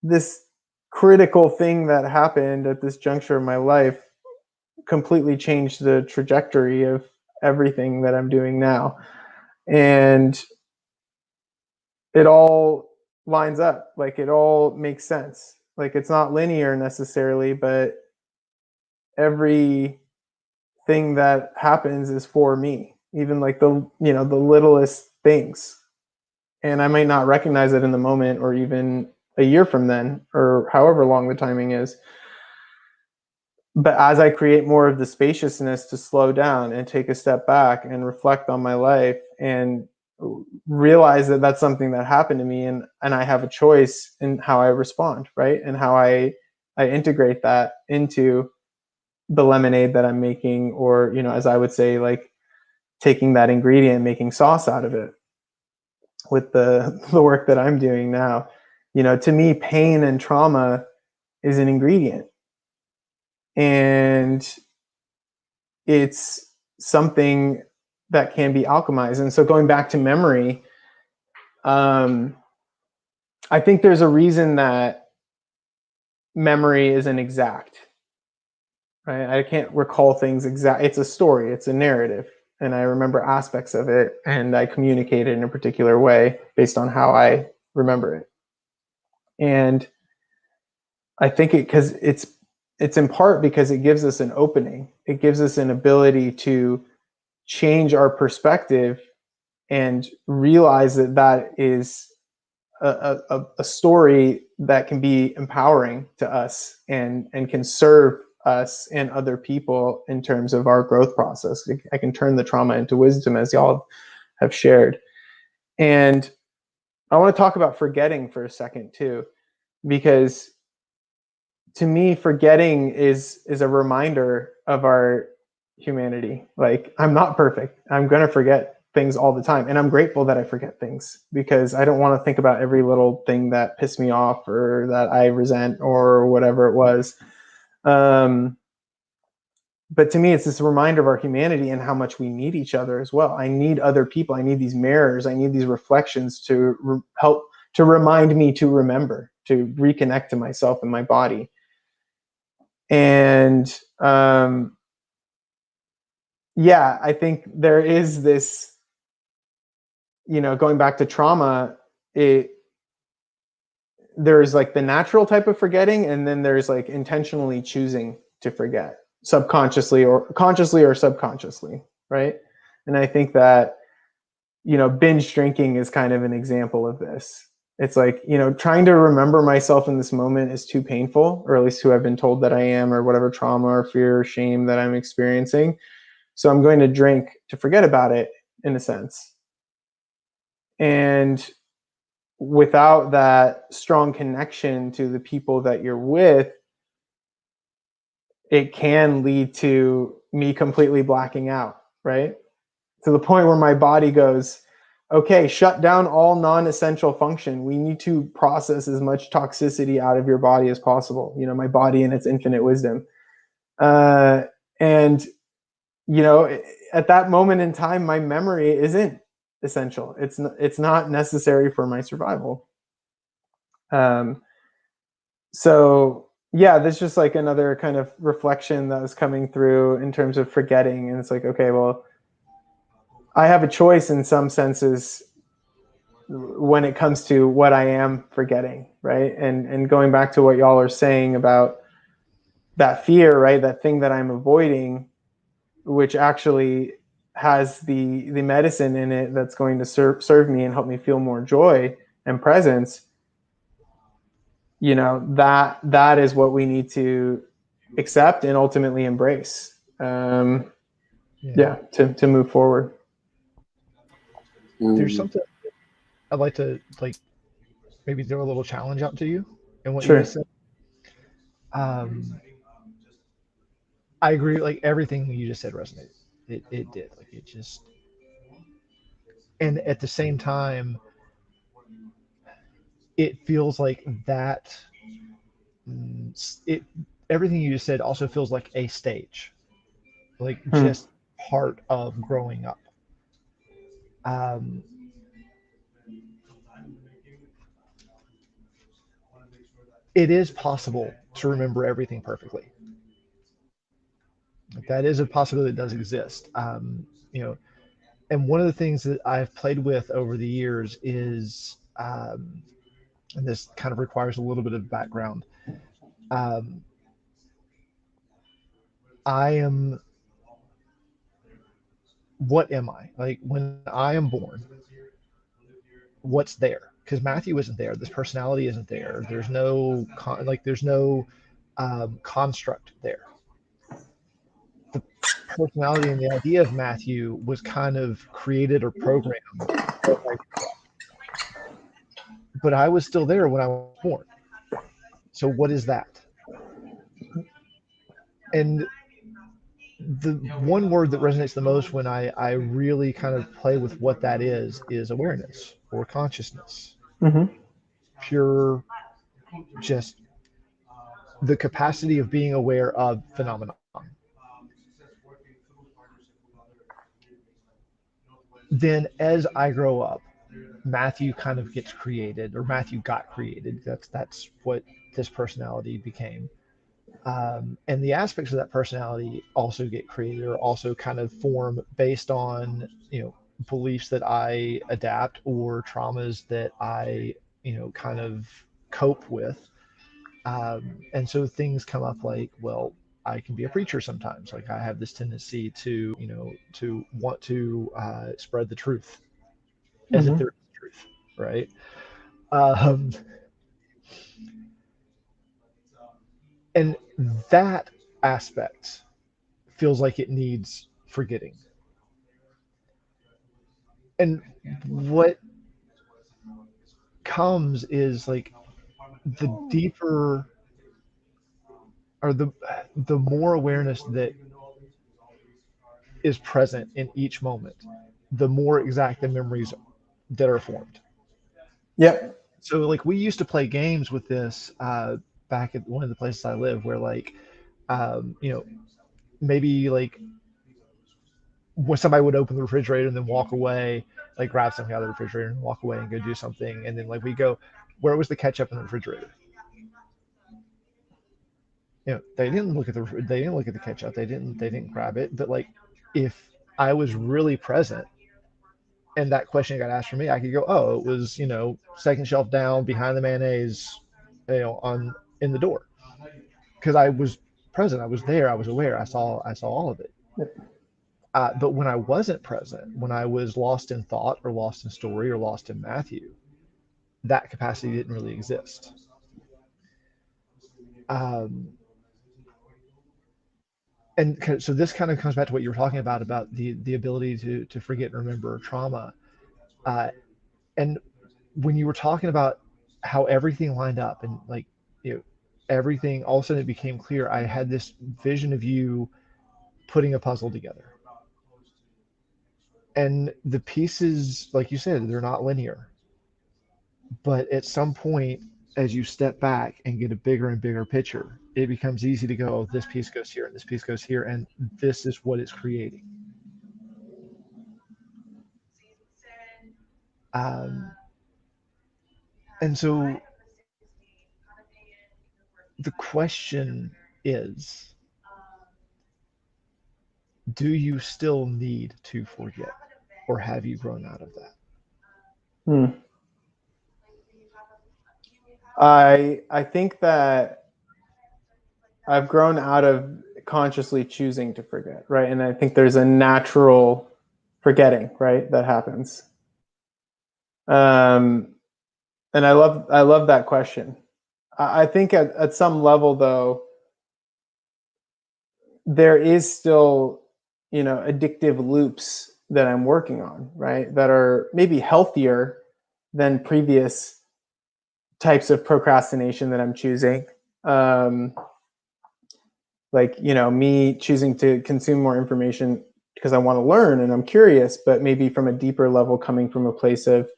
this critical thing that happened at this juncture of my life completely changed the trajectory of everything that I'm doing now. And it all lines up, like it all makes sense. Like it's not linear necessarily, but every thing that happens is for me, even like the littlest things. And I might not recognize it in the moment or even a year from then or however long the timing is. But as I create more of the spaciousness to slow down and take a step back and reflect on my life and realize that that's something that happened to me, and I have a choice in how I respond, right? And how I integrate that into the lemonade that I'm making, or, as I would say, like taking that ingredient and making sauce out of it with the work that I'm doing now. To me, pain and trauma is an ingredient, and it's something that can be alchemized. And so going back to memory, I think there's a reason that memory isn't exact, right? I can't recall things exact. It's a story, it's a narrative, and I remember aspects of it, and I communicate it in a particular way based on how I remember it. And I think because it's in part because it gives us an opening. It gives us an ability to change our perspective and realize that that is a story that can be empowering to us and can serve us and other people in terms of our growth process. I can turn the trauma into wisdom, as y'all have shared. And I want to talk about forgetting for a second too, because to me, forgetting is a reminder of our humanity. Like, I'm not perfect. I'm going to forget things all the time. And I'm grateful that I forget things, because I don't want to think about every little thing that pissed me off or that I resent or whatever it was. But to me, it's this reminder of our humanity and how much we need each other as well. I need other people. I need these mirrors. I need these reflections to help to remind me to remember, to reconnect to myself and my body. And yeah, I think there is this, going back to trauma, there's like the natural type of forgetting, and then there's like intentionally choosing to forget, subconsciously or consciously or subconsciously, right? And I think that, binge drinking is kind of an example of this. It's like, trying to remember myself in this moment is too painful, or at least who I've been told that I am, or whatever trauma or fear or shame that I'm experiencing. So I'm going to drink to forget about it, in a sense. And without that strong connection to the people that you're with, it can lead to me completely blacking out, right? To the point where my body goes, okay, shut down all non-essential function. We need to process as much toxicity out of your body as possible. My body and its infinite wisdom. And, at that moment in time, my memory isn't essential. It's not necessary for my survival. So yeah, there's just like another kind of reflection that was coming through in terms of forgetting. And it's like, okay, well, I have a choice in some senses when it comes to what I am forgetting, right? And going back to what y'all are saying about that fear, right? That thing that I'm avoiding, which actually has the medicine in it that's going to serve me and help me feel more joy and presence. That is what we need to accept and ultimately embrace. To move forward. There's something I'd like to maybe throw a little challenge out to you and what you Sure. just said. I agree. Like everything you just said resonated. It did. Like it just. And at the same time, it feels like that it everything you just said also feels like a stage, like just part of growing up. Um, it is possible to remember everything perfectly. That is a possibility that does exist. You know, and one of the things that I've played with over the years is, and this kind of requires a little bit of background. Um, I am, what am I? Like when I am born, what's there? Because Matthew isn't there. This personality isn't there. There's no there's no construct there. The personality and the idea of Matthew was kind of created or programmed as I grew up. But I was still there when I was born. So what is that? And the one word that resonates the most when I really kind of play with what that is awareness or consciousness. Mm-hmm. Pure, just the capacity of being aware of phenomenon. Then as I grow up, Matthew kind of gets created, or Matthew got created. That's what this personality became. And the aspects of that personality also get created or also kind of form based on, beliefs that I adapt or traumas that I, kind of cope with. And so things come up like, well, I can be a preacher sometimes. Like I have this tendency to, to want to spread the truth as if Mm-hmm. there is truth, right? Um, and that aspect feels like it needs forgetting. And what comes is like the deeper or the more awareness that is present in each moment, the more exact the memories that are formed. Yep. So like we used to play games with this back at one of the places I live where like you know, maybe like when somebody would open the refrigerator and then walk away, like grab something out of the refrigerator and walk away and go do something, and then like we go, where was the ketchup in the refrigerator? They didn't look at the ketchup. They didn't grab it. But like, if I was really present and that question got asked for me, I could go, oh, it was second shelf down behind the mayonnaise, on in the door, because I was present. I was there. I was aware. I saw all of it. But when I wasn't present, when I was lost in thought or lost in story or lost in Matthew, that capacity didn't really exist. Um, and so this kind of comes back to what you were talking about the ability to forget and remember trauma. Uh, and when you were talking about how everything lined up and like you know, everything all of a sudden it became clear. I had this vision of you putting a puzzle together. And the pieces, like you said, they're not linear. But at some point, as you step back and get a bigger and bigger picture, it becomes easy to go, oh, this piece goes here and this piece goes here, and this is what it's creating. Um, and so the question is, do you still need to forget, or have you grown out of that? Hmm. I think that I've grown out of consciously choosing to forget, right? And I think there's a natural forgetting, right, that happens. And I love that question. I think at some level though, there is still, addictive loops that I'm working on, right? That are maybe healthier than previous types of procrastination that I'm choosing. Like, me choosing to consume more information because I want to learn and I'm curious, but maybe from a deeper level, coming from a place of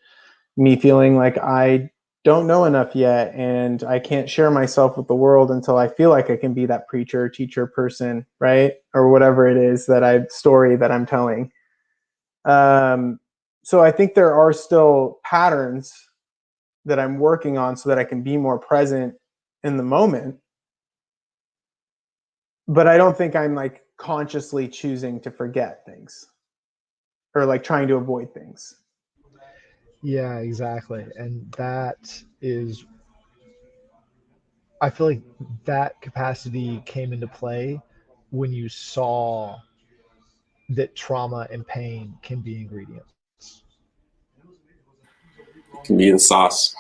me feeling like I don't know enough yet and I can't share myself with the world until I feel like I can be that preacher, teacher, person, right? Or whatever it is story that I'm telling. So I think there are still patterns that I'm working on so that I can be more present in the moment. But I don't think I'm like consciously choosing to forget things or like trying to avoid things. Yeah, exactly. And that is, I feel like that capacity came into play when you saw that trauma and pain can be ingredients. It can be the sauce.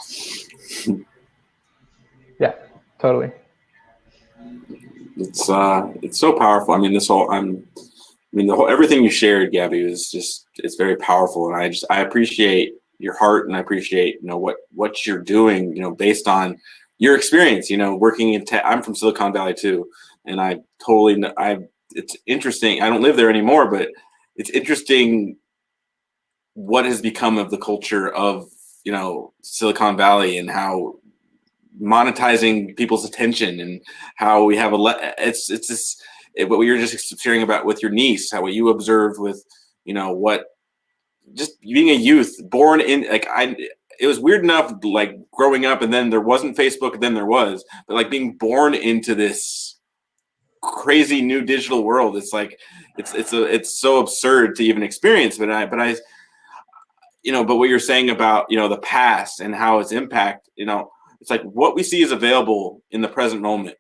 Yeah, totally. It's so powerful. I mean, the whole everything you shared, Gabby, is just it's very powerful, and I appreciate your heart, and I appreciate what you're doing, based on your experience, working in tech. I'm from Silicon Valley too, and I totally it's interesting. I don't live there anymore, but it's interesting what has become of the culture of Silicon Valley and how monetizing people's attention and how we have it's this what you were just sharing about with your niece, how what you observed with what just being a youth born in it was weird enough like growing up and then there wasn't Facebook, then there was, but like being born into this crazy new digital world, it's like it's so absurd to even experience. But I but what you're saying about the past and how its impact, it's like what we see is available in the present moment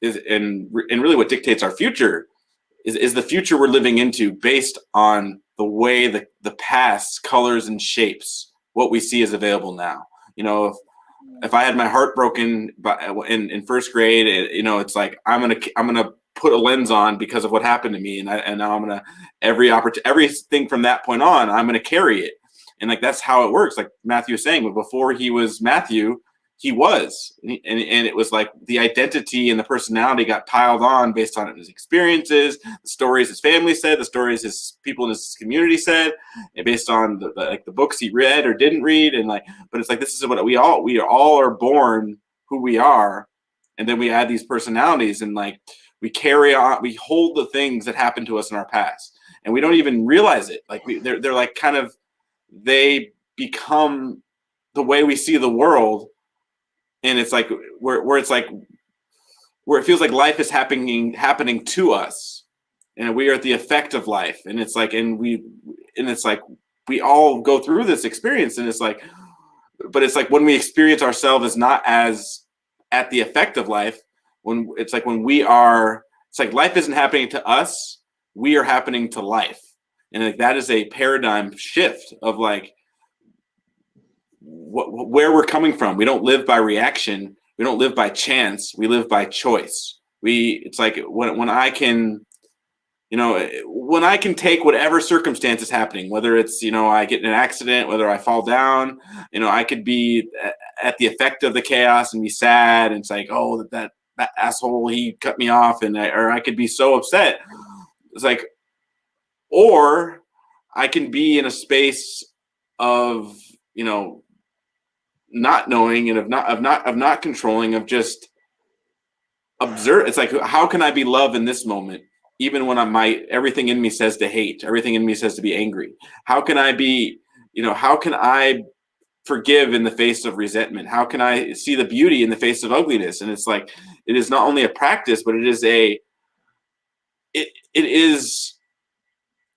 is and really what dictates our future is the future we're living into based on the way the past colors and shapes what we see is available now. If I had my heart broken in first grade, it's like I'm gonna put a lens on because of what happened to me, and now I'm gonna everything from that point on I'm gonna carry it, and like that's how it works. Like Matthew was saying, but before he was Matthew, he was, and it was like the identity and the personality got piled on based on his experiences, the stories his family said, the stories his people in his community said, and based on the books he read or didn't read, and but it's like this is what we all are born who we are, and then we add these personalities, and like we carry on, we hold the things that happened to us in our past, and we don't even realize it. Like they're like kind of they become the way we see the world. And it's like where it's like where it feels like life is happening to us, and we are at the effect of life. And it's like it's like we all go through this experience, and it's like, but it's like when we experience ourselves as not as at the effect of life, when it's like when we are, it's like life isn't happening to us, we are happening to life, and like that is a paradigm shift of like where we're coming from. We don't live by reaction. We don't live by chance. We live by choice. It's like when I can, when I can take whatever circumstance is happening, whether it's, I get in an accident, whether I fall down, I could be at the effect of the chaos and be sad. And it's like, oh, that asshole, he cut me off. Or I could be so upset. It's like, or I can be in a space of, not knowing and of not controlling, of just observe. It's like, how can I be love in this moment, even when everything in me says to hate, everything in me says to be angry? How can I be, how can I forgive in the face of resentment? How can I see the beauty in the face of ugliness? And it's like, it is not only a practice, but it is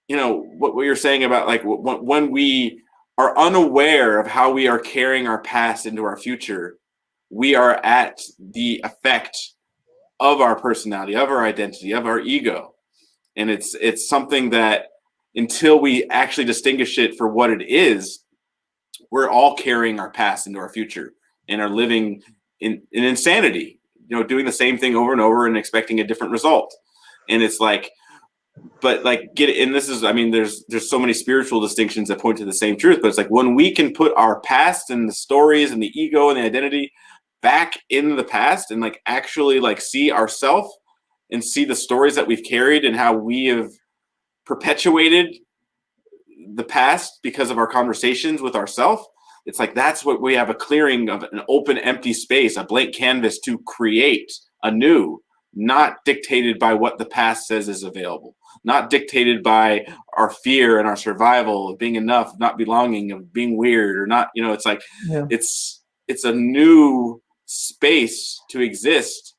what you're saying about like when we are unaware of how we are carrying our past into our future, we are at the effect of our personality, of our identity, of our ego. And it's something that until we actually distinguish it for what it is, we're all carrying our past into our future and are living in insanity, doing the same thing over and over and expecting a different result. And it's like, but like there's so many spiritual distinctions that point to the same truth, but it's like when we can put our past and the stories and the ego and the identity back in the past and like actually like see ourselves and see the stories that we've carried and how we have perpetuated the past because of our conversations with ourselves. It's like that's what we have, a clearing of an open, empty space, a blank canvas to create anew, not dictated by what the past says is available, not dictated by our fear and our survival of being enough, of not belonging, of being weird or not. It's like it's a new space to exist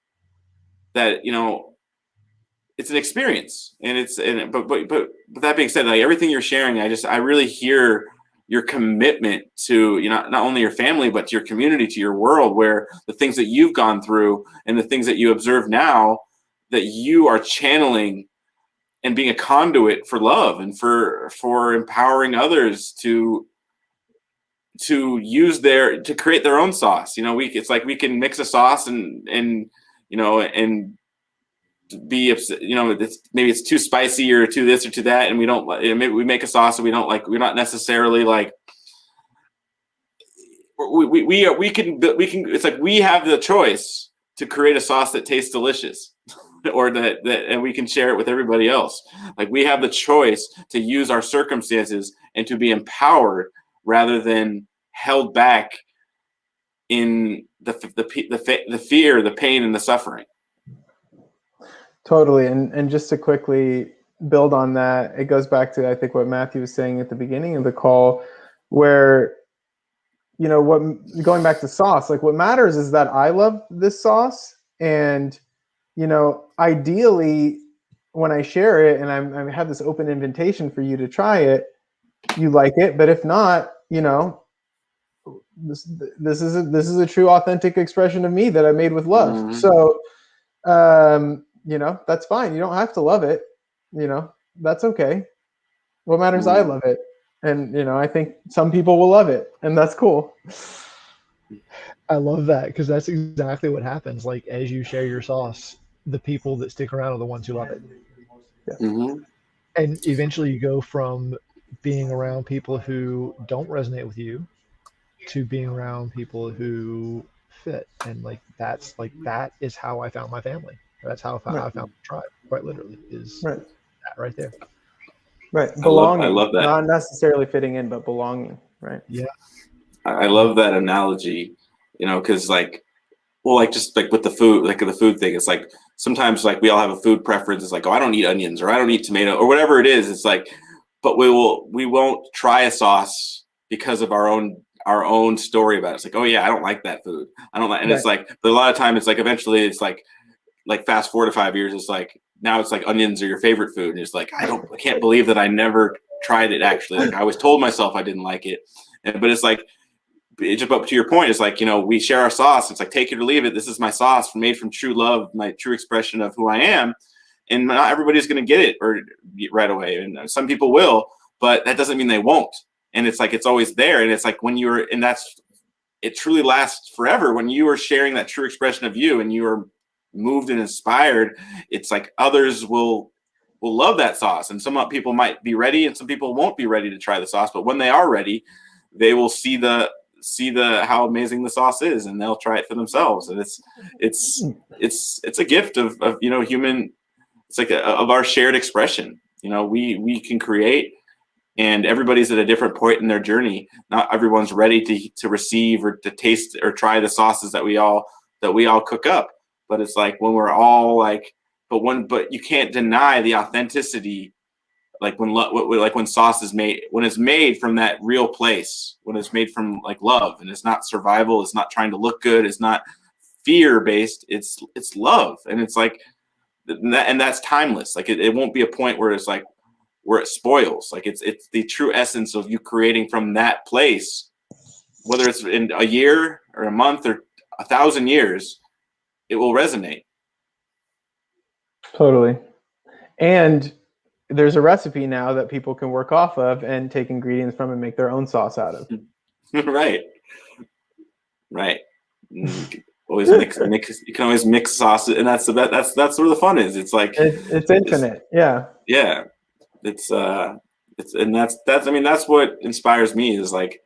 that it's an experience, but that being said, like everything you're sharing, I really hear your commitment to not only your family but to your community, to your world, where the things that you've gone through and the things that you observe now, that you are channeling and being a conduit for love and for empowering others to create their own sauce. It's like we can mix a sauce and be upset, maybe it's too spicy or too this or too that, and we don't. Maybe we make a sauce and we don't like. We're not necessarily like. We can. It's like we have the choice to create a sauce that tastes delicious, or that and we can share it with everybody else. Like we have the choice to use our circumstances and to be empowered rather than held back in the fear, the pain, and the suffering. Totally. And just to quickly build on that, it goes back to, I think, what Matthew was saying at the beginning of the call, where, going back to sauce, like what matters is that I love this sauce. And, ideally, when I share it and I have this open invitation for you to try it, you like it. But if not, this is a true, authentic expression of me that I made with love. Mm-hmm. So, that's fine. You don't have to love it. That's okay. What matters, I love it. And, I think some people will love it, and that's cool. I love that, because that's exactly what happens. Like, as you share your sauce, the people that stick around are the ones who love it. Yeah. Mm-hmm. And eventually you go from being around people who don't resonate with you to being around people who fit. And that is how I found my family. That's how I found my tribe, quite literally, is that right there. Right. Belonging. I love that. Not necessarily fitting in, but belonging. Right. Yeah. I love that analogy, because just like with the food thing, it's like sometimes like we all have a food preference. It's like, oh, I don't eat onions, or I don't eat tomato, or whatever it is. It's like, but we won't try a sauce because of our own story about it. It's like, oh yeah, I don't like that food. I don't like, and it's like, but a lot of time it's like eventually it's like fast forward to 5 years, it's like now it's like onions are your favorite food, and it's like I can't believe that I never tried it actually. Like I always told myself I didn't like it, but it's like, but to your point, it's like we share our sauce. It's like take it or leave it. This is my sauce made from true love, my true expression of who I am, and not everybody's going to get it right away, and some people will, but that doesn't mean they won't. And it's like it's always there, and it's like when it truly lasts forever when you are sharing that true expression of you, and you are moved and inspired. It's like others will love that sauce, and some people might be ready and some people won't be ready to try the sauce, but when they are ready, they will see how amazing the sauce is, and they'll try it for themselves. And it's a gift of human, it's like of our shared expression. We can create, and everybody's at a different point in their journey. Not everyone's ready to receive or to taste or try the sauces that we all cook up. But it's like when we're all like, but you can't deny the authenticity. Like when sauce is made, when it's made from that real place, when it's made from like love, and it's not survival, it's not trying to look good, it's not fear based, it's love, and it's like, and that's timeless. Like it won't be a point where it's like where it spoils. Like it's the true essence of you creating from that place, whether it's in a year or a month or 1,000 years. It will resonate. Totally. And there's a recipe now that people can work off of and take ingredients from and make their own sauce out of. Right. Always mix. You can always mix sauces, and that's where the fun is. It's like it's infinite. Yeah. It's and that's what inspires me is like,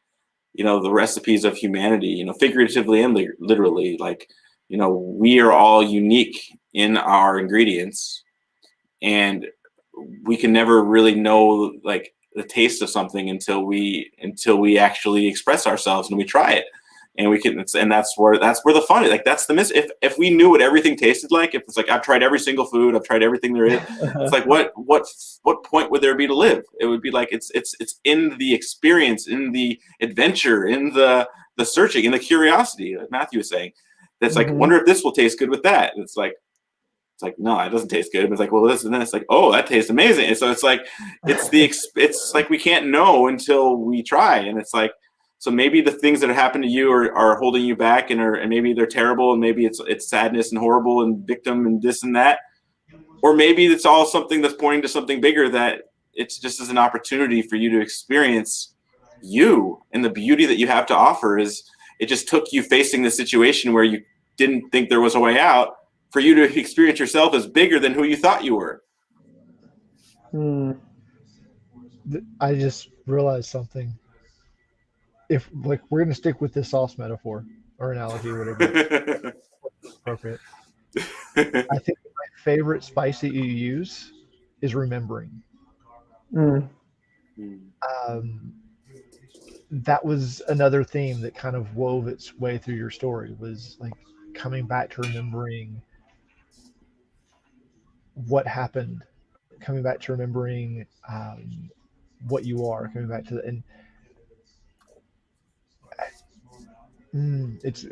the recipes of humanity, figuratively and literally, like, we are all unique in our ingredients, and we can never really know like the taste of something until we actually express ourselves and we try it. And we can, and that's where the fun is. Like that's the miss. If we knew what everything tasted like, if it's like I've tried every single food, I've tried everything there is, it's like what point would there be to live? It would be like it's in the experience, in the adventure, in the searching, in the curiosity. Like Matthew was saying, that's like wonder if this will taste good with that. And it's like no, it doesn't taste good. But it's like, well, this, and then it's like, oh, that tastes amazing. And so it's like it's like we can't know until we try. And it's like, so maybe the things that have happened to you are holding you back, and maybe they're terrible, and maybe it's sadness and horrible and victim and this and that, or maybe it's all something that's pointing to something bigger, that it's just as an opportunity for you to experience you, and the beauty that you have to offer is it just took you facing the situation where you didn't think there was a way out for you to experience yourself as bigger than who you thought you were. I just realized something. If like we're gonna stick with this sauce metaphor or analogy or whatever appropriate. I think my favorite spice that you use is remembering. That was another theme that kind of wove its way through your story, was like coming back to remembering what happened, coming back to remembering what you are, coming back to the, and it's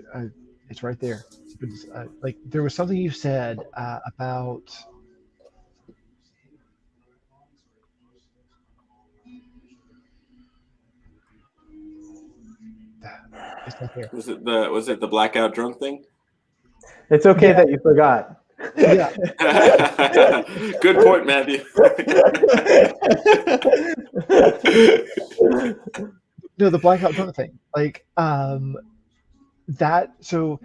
right there. It's, like there was something you said about it's right there. Was it the blackout drunk thing? It's okay that you forgot. Yeah. Good point, Matthew. No, the blackout drunk thing. Like that. So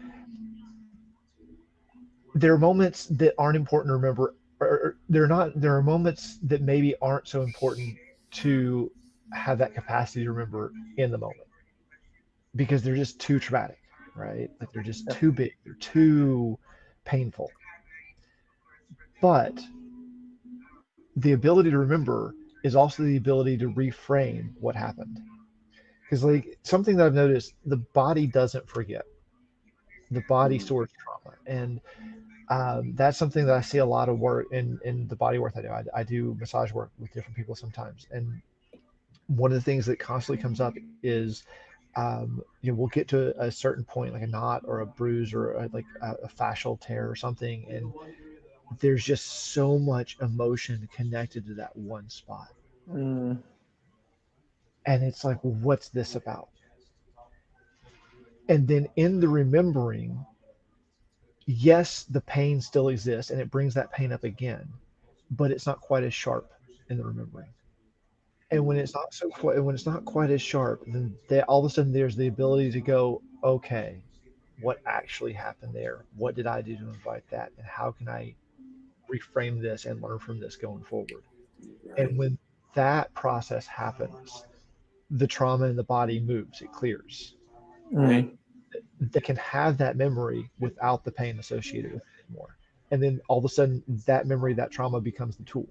there are moments that aren't important to remember, or they're not. There are moments that maybe aren't so important to have that capacity to remember in the moment, because they're just too traumatic, right? Like they're just too big. They're too painful. But the ability to remember is also the ability to reframe what happened. Because like something that I've noticed, the body doesn't forget. The body stores trauma. And that's something that I see a lot of work in the body work I do. I do massage work with different people sometimes. And one of the things that constantly comes up is, we'll get to a certain point, like a knot or a bruise or like a fascial tear or something. And there's just so much emotion connected to that one spot. And it's like, what's this about? And then in the remembering, yes, the pain still exists and it brings that pain up again, but it's not quite as sharp in the remembering. And when it's not quite as sharp, then all of a sudden there's the ability to go, okay, what actually happened there? What did I do to invite that? And how can I reframe this and learn from this going forward? And when that process happens, the trauma in the body moves, it clears. Right. They can have that memory without the pain associated with it anymore. And then all of a sudden that memory, that trauma becomes the tool.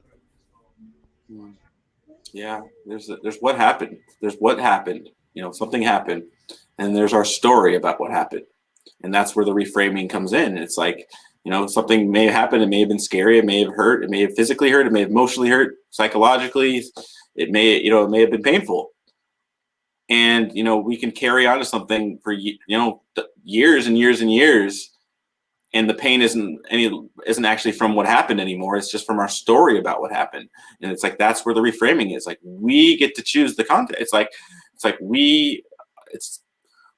Yeah, there's what happened. There's what happened. Something happened, and there's our story about what happened, and that's where the reframing comes in. It's like, something may have happened. It may have been scary. It may have hurt. It may have physically hurt. It may have emotionally hurt. Psychologically, it may have been painful. And we can carry on to something for years and years and years, and the pain isn't actually from what happened anymore. It's just from our story about what happened. And it's like that's where the reframing is. Like we get to choose the content. It's like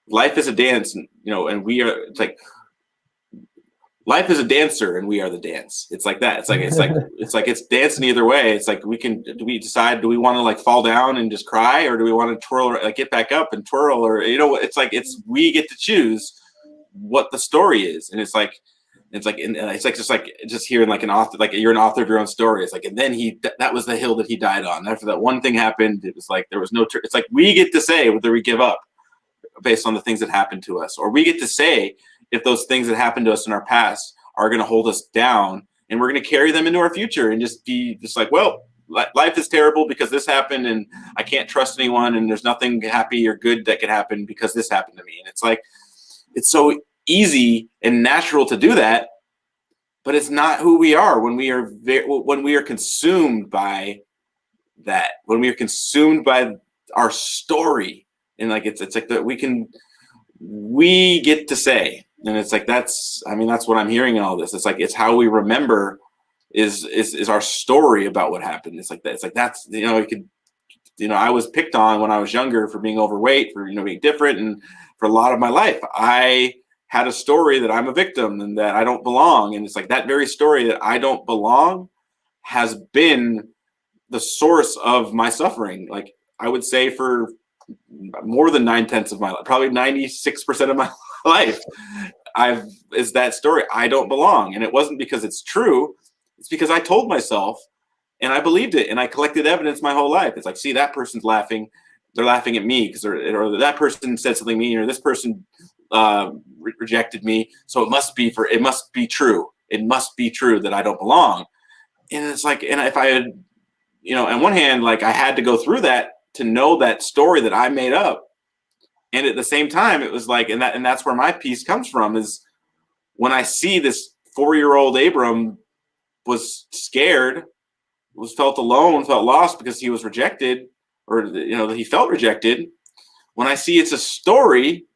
life is a dance, and we are. It's like life is a dancer, and we are the dance. It's like that. It's dancing either way. It's like do we decide, do we want to like fall down and just cry, or do we want to twirl, or like get back up and twirl, or we get to choose what the story is. And it's like just hearing like an author, like you're an author of your own story. It's like, and then that was the hill that he died on. After that one thing happened, it was like there was no. It's like we get to say whether we give up based on the things that happened to us, or we get to say if those things that happened to us in our past are going to hold us down and we're going to carry them into our future and just be just like, well, life is terrible because this happened, and I can't trust anyone, and there's nothing happy or good that could happen because this happened to me. And it's like, it's so easy and natural to do that, but it's not who we are when we are consumed by that, when we are consumed by our story. And like it's like that we get to say, and it's like that's what I'm hearing in all this. It's like it's how we remember is our story about what happened. It's like that. It's like that's, it could, I was picked on when I was younger for being overweight, for being different, and for a lot of my life I had a story that I'm a victim and that I don't belong. And it's like that very story that I don't belong has been the source of my suffering. Like I would say for more than 9/10 of my life, probably 96% of my life, is that story. I don't belong. And it wasn't because it's true. It's because I told myself and I believed it, and I collected evidence my whole life. It's like, see, that person's laughing. They're laughing at me because or that person said something mean, or this person rejected me. So it must be true. It must be true that I don't belong. And it's like, and if I had, on one hand, like I had to go through that to know that story that I made up. And at the same time, it was like, and that's where my peace comes from, is when I see this 4-year-old Abram was scared, felt alone, felt lost because he was rejected, or he felt rejected. When I see it's a story,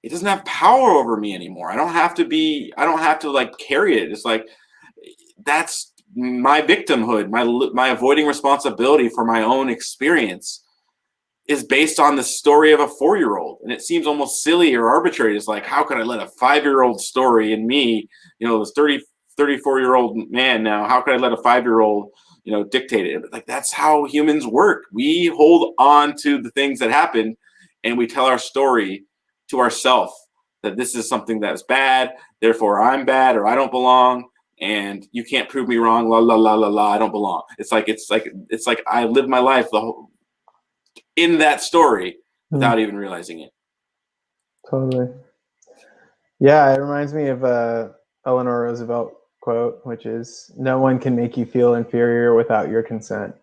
it doesn't have power over me anymore. I don't have to like carry it. It's like, that's my victimhood, my avoiding responsibility for my own experience is based on the story of a 4-year-old. And it seems almost silly or arbitrary. It's like, how could I let a 5-year-old story in me, this 34-year-old man now, how could I let a 5-year-old, dictate it? Like, that's how humans work. We hold on to the things that happen and we tell our story to ourselves that this is something that's bad, therefore I'm bad, or I don't belong, and you can't prove me wrong, la la la la la, I don't belong. It's like I live my life in that story without even realizing it. Totally. Yeah, it reminds me of Eleanor Roosevelt quote, which is, "No one can make you feel inferior without your consent."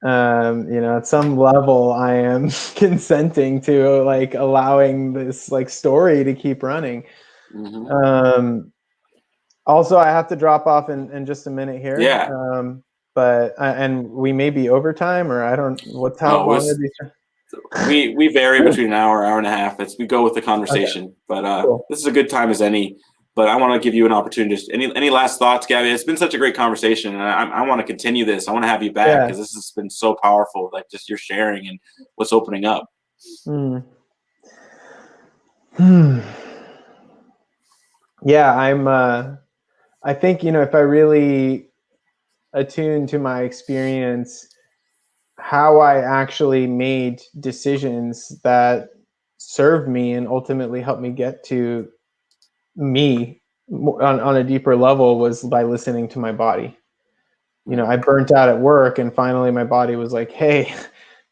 At some level, I am consenting to like allowing this like story to keep running. Also, I have to drop off in just a minute here. Yeah. But and we may be overtime, or I don't. How long are these? We vary between an hour and a half. We go with the conversation. Okay. But cool. This is a good time as any. But I want to give you an opportunity. Any last thoughts, Gabby? It's been such a great conversation, and I want to continue this. I want to have you back because this has been so powerful. Like just your sharing and what's opening up. Yeah, I think if I really attune to my experience, how I actually made decisions that served me and ultimately helped me get to me on a deeper level was by listening to my body. I burnt out at work, and finally my body was like, hey,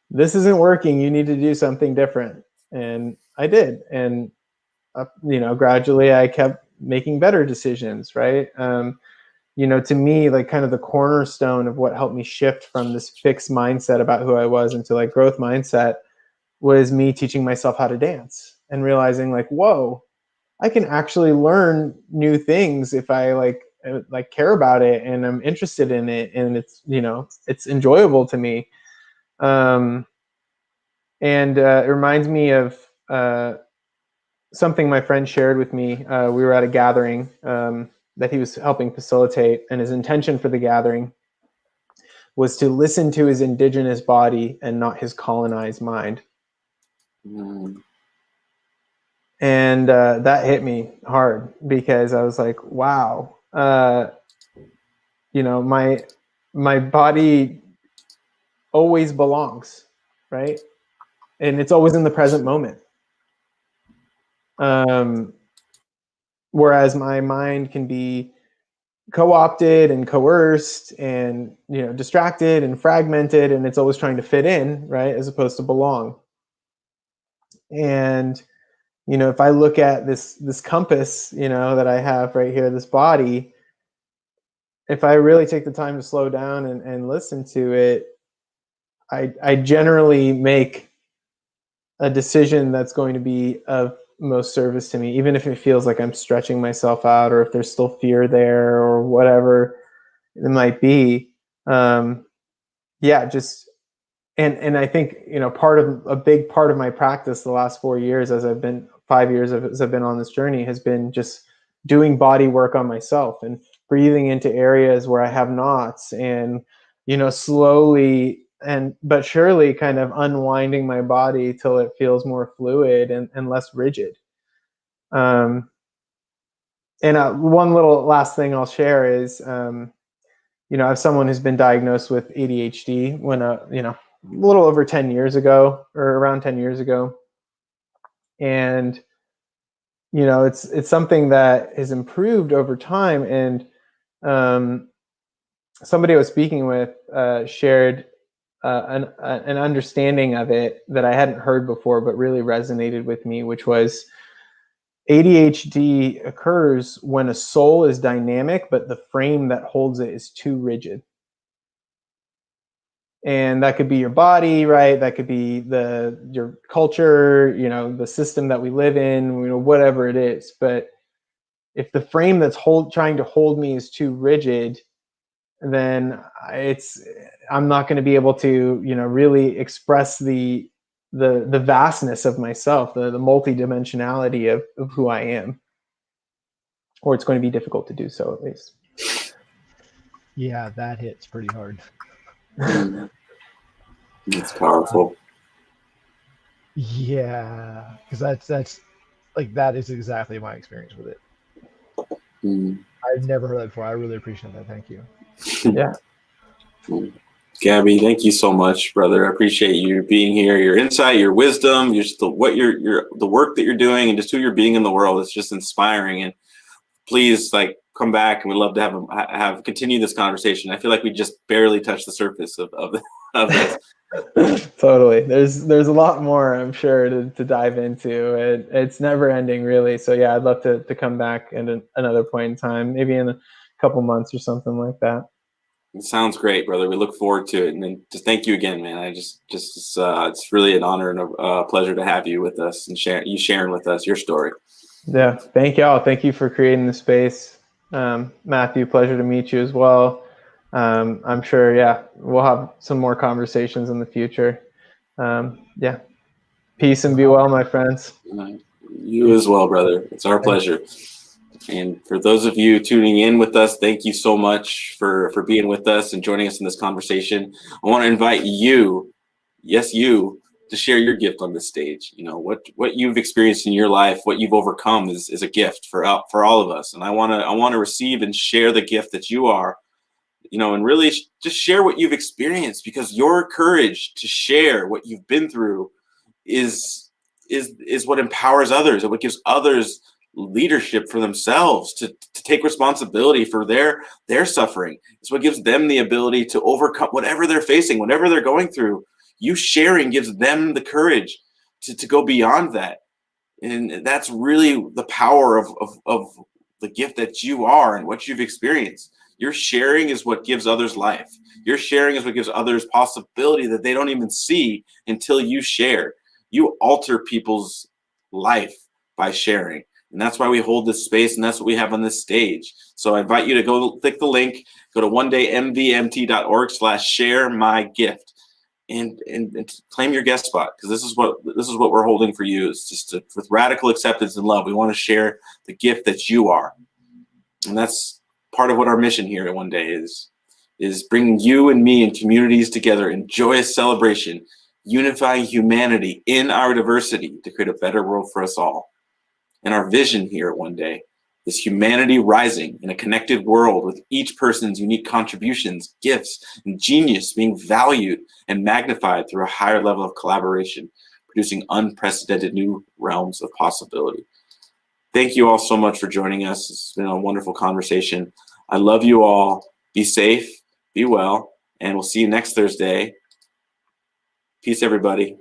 this isn't working. You need to do something different. And I did. And, gradually I kept making better decisions. Right. To me, like kind of the cornerstone of what helped me shift from this fixed mindset about who I was into like growth mindset was me teaching myself how to dance and realizing like, whoa, I can actually learn new things if I like care about it and I'm interested in it, and it's it's enjoyable to me. And it reminds me of something my friend shared with me. We were at a gathering that he was helping facilitate, and his intention for the gathering was to listen to his indigenous body and not his colonized mind. And that hit me hard because I was like, wow, my body always belongs, right? And it's always in the present moment. Whereas my mind can be co-opted and coerced and distracted and fragmented, and it's always trying to fit in, right, as opposed to belong. And if I look at this compass, that I have right here, this body, if I really take the time to slow down and listen to it, I generally make a decision that's going to be of most service to me, even if it feels like I'm stretching myself out, or if there's still fear there, or whatever it might be. Just and I think a big part of my practice the last 4 years, 5 years as I've been on this journey, has been just doing body work on myself and breathing into areas where I have knots, and slowly but surely kind of unwinding my body till it feels more fluid and less rigid. And one little last thing I'll share is, I have someone who's been diagnosed with ADHD when a little over 10 years ago, or around 10 years ago. And, it's something that has improved over time. And somebody I was speaking with shared an understanding of it that I hadn't heard before, but really resonated with me, which was ADHD occurs when a soul is dynamic, but the frame that holds it is too rigid. And that could be your body, right? That could be your culture, the system that we live in, whatever it is. But if the frame that's trying to hold me is too rigid, then I'm not going to be able to, really express the vastness of myself, the multidimensionality of who I am, or it's going to be difficult to do so, at least. Yeah, that hits pretty hard. It's powerful. Yeah, because that's like, that is exactly my experience with it. I've never heard that before. I really appreciate that. Thank you. Yeah. Gabi, thank you so much, brother. I appreciate you being here, your insight, your wisdom, the work that you're doing, and just who you're being in the world. It's just inspiring. And please, come back, and we'd love to have continue this conversation. I feel like we just barely touched the surface of this. Totally. There's a lot more, I'm sure, to dive into. It's never ending, really. So yeah, I'd love to come back at another point in time, maybe in a couple months or something like that. It sounds great, brother. We look forward to it. And then just thank you again, man. It's really an honor and a pleasure to have you with us and sharing with us your story. Yeah. Thank y'all. Thank you for creating the space. Matthew, pleasure to meet you as well. I'm sure, we'll have some more conversations in the future. Peace and be well, my friends. You as well, brother. It's our pleasure. And for those of you tuning in with us, thank you so much for being with us and joining us in this conversation. I want to invite you, yes, you, to share your gift on this stage. What you've experienced in your life, what you've overcome is a gift for all of us. And I want to receive and share the gift that you are, and really just share what you've experienced, because your courage to share what you've been through is what empowers others, and what gives others leadership for themselves to take responsibility for their suffering. It's what gives them the ability to overcome whatever they're facing, whatever they're going through. You sharing gives them the courage to go beyond that. And that's really the power of the gift that you are and what you've experienced. Your sharing is what gives others life. Your sharing is what gives others possibility that they don't even see until you share. You alter people's life by sharing. And that's why we hold this space, and that's what we have on this stage. So I invite you to go click the link, go to onedaymvmt.org/share-my-gift and claim your guest spot, because this is what we're holding for you. Is just with radical acceptance and love. We want to share the gift that you are. And that's part of what our mission here at One Day is bringing you and me and communities together in joyous celebration, unifying humanity in our diversity to create a better world for us all. And our vision here at One Day is humanity rising in a connected world, with each person's unique contributions, gifts, and genius being valued and magnified through a higher level of collaboration, producing unprecedented new realms of possibility. Thank you all so much for joining us. It's been a wonderful conversation. I love you all. Be safe, be well, and we'll see you next Thursday. Peace, everybody.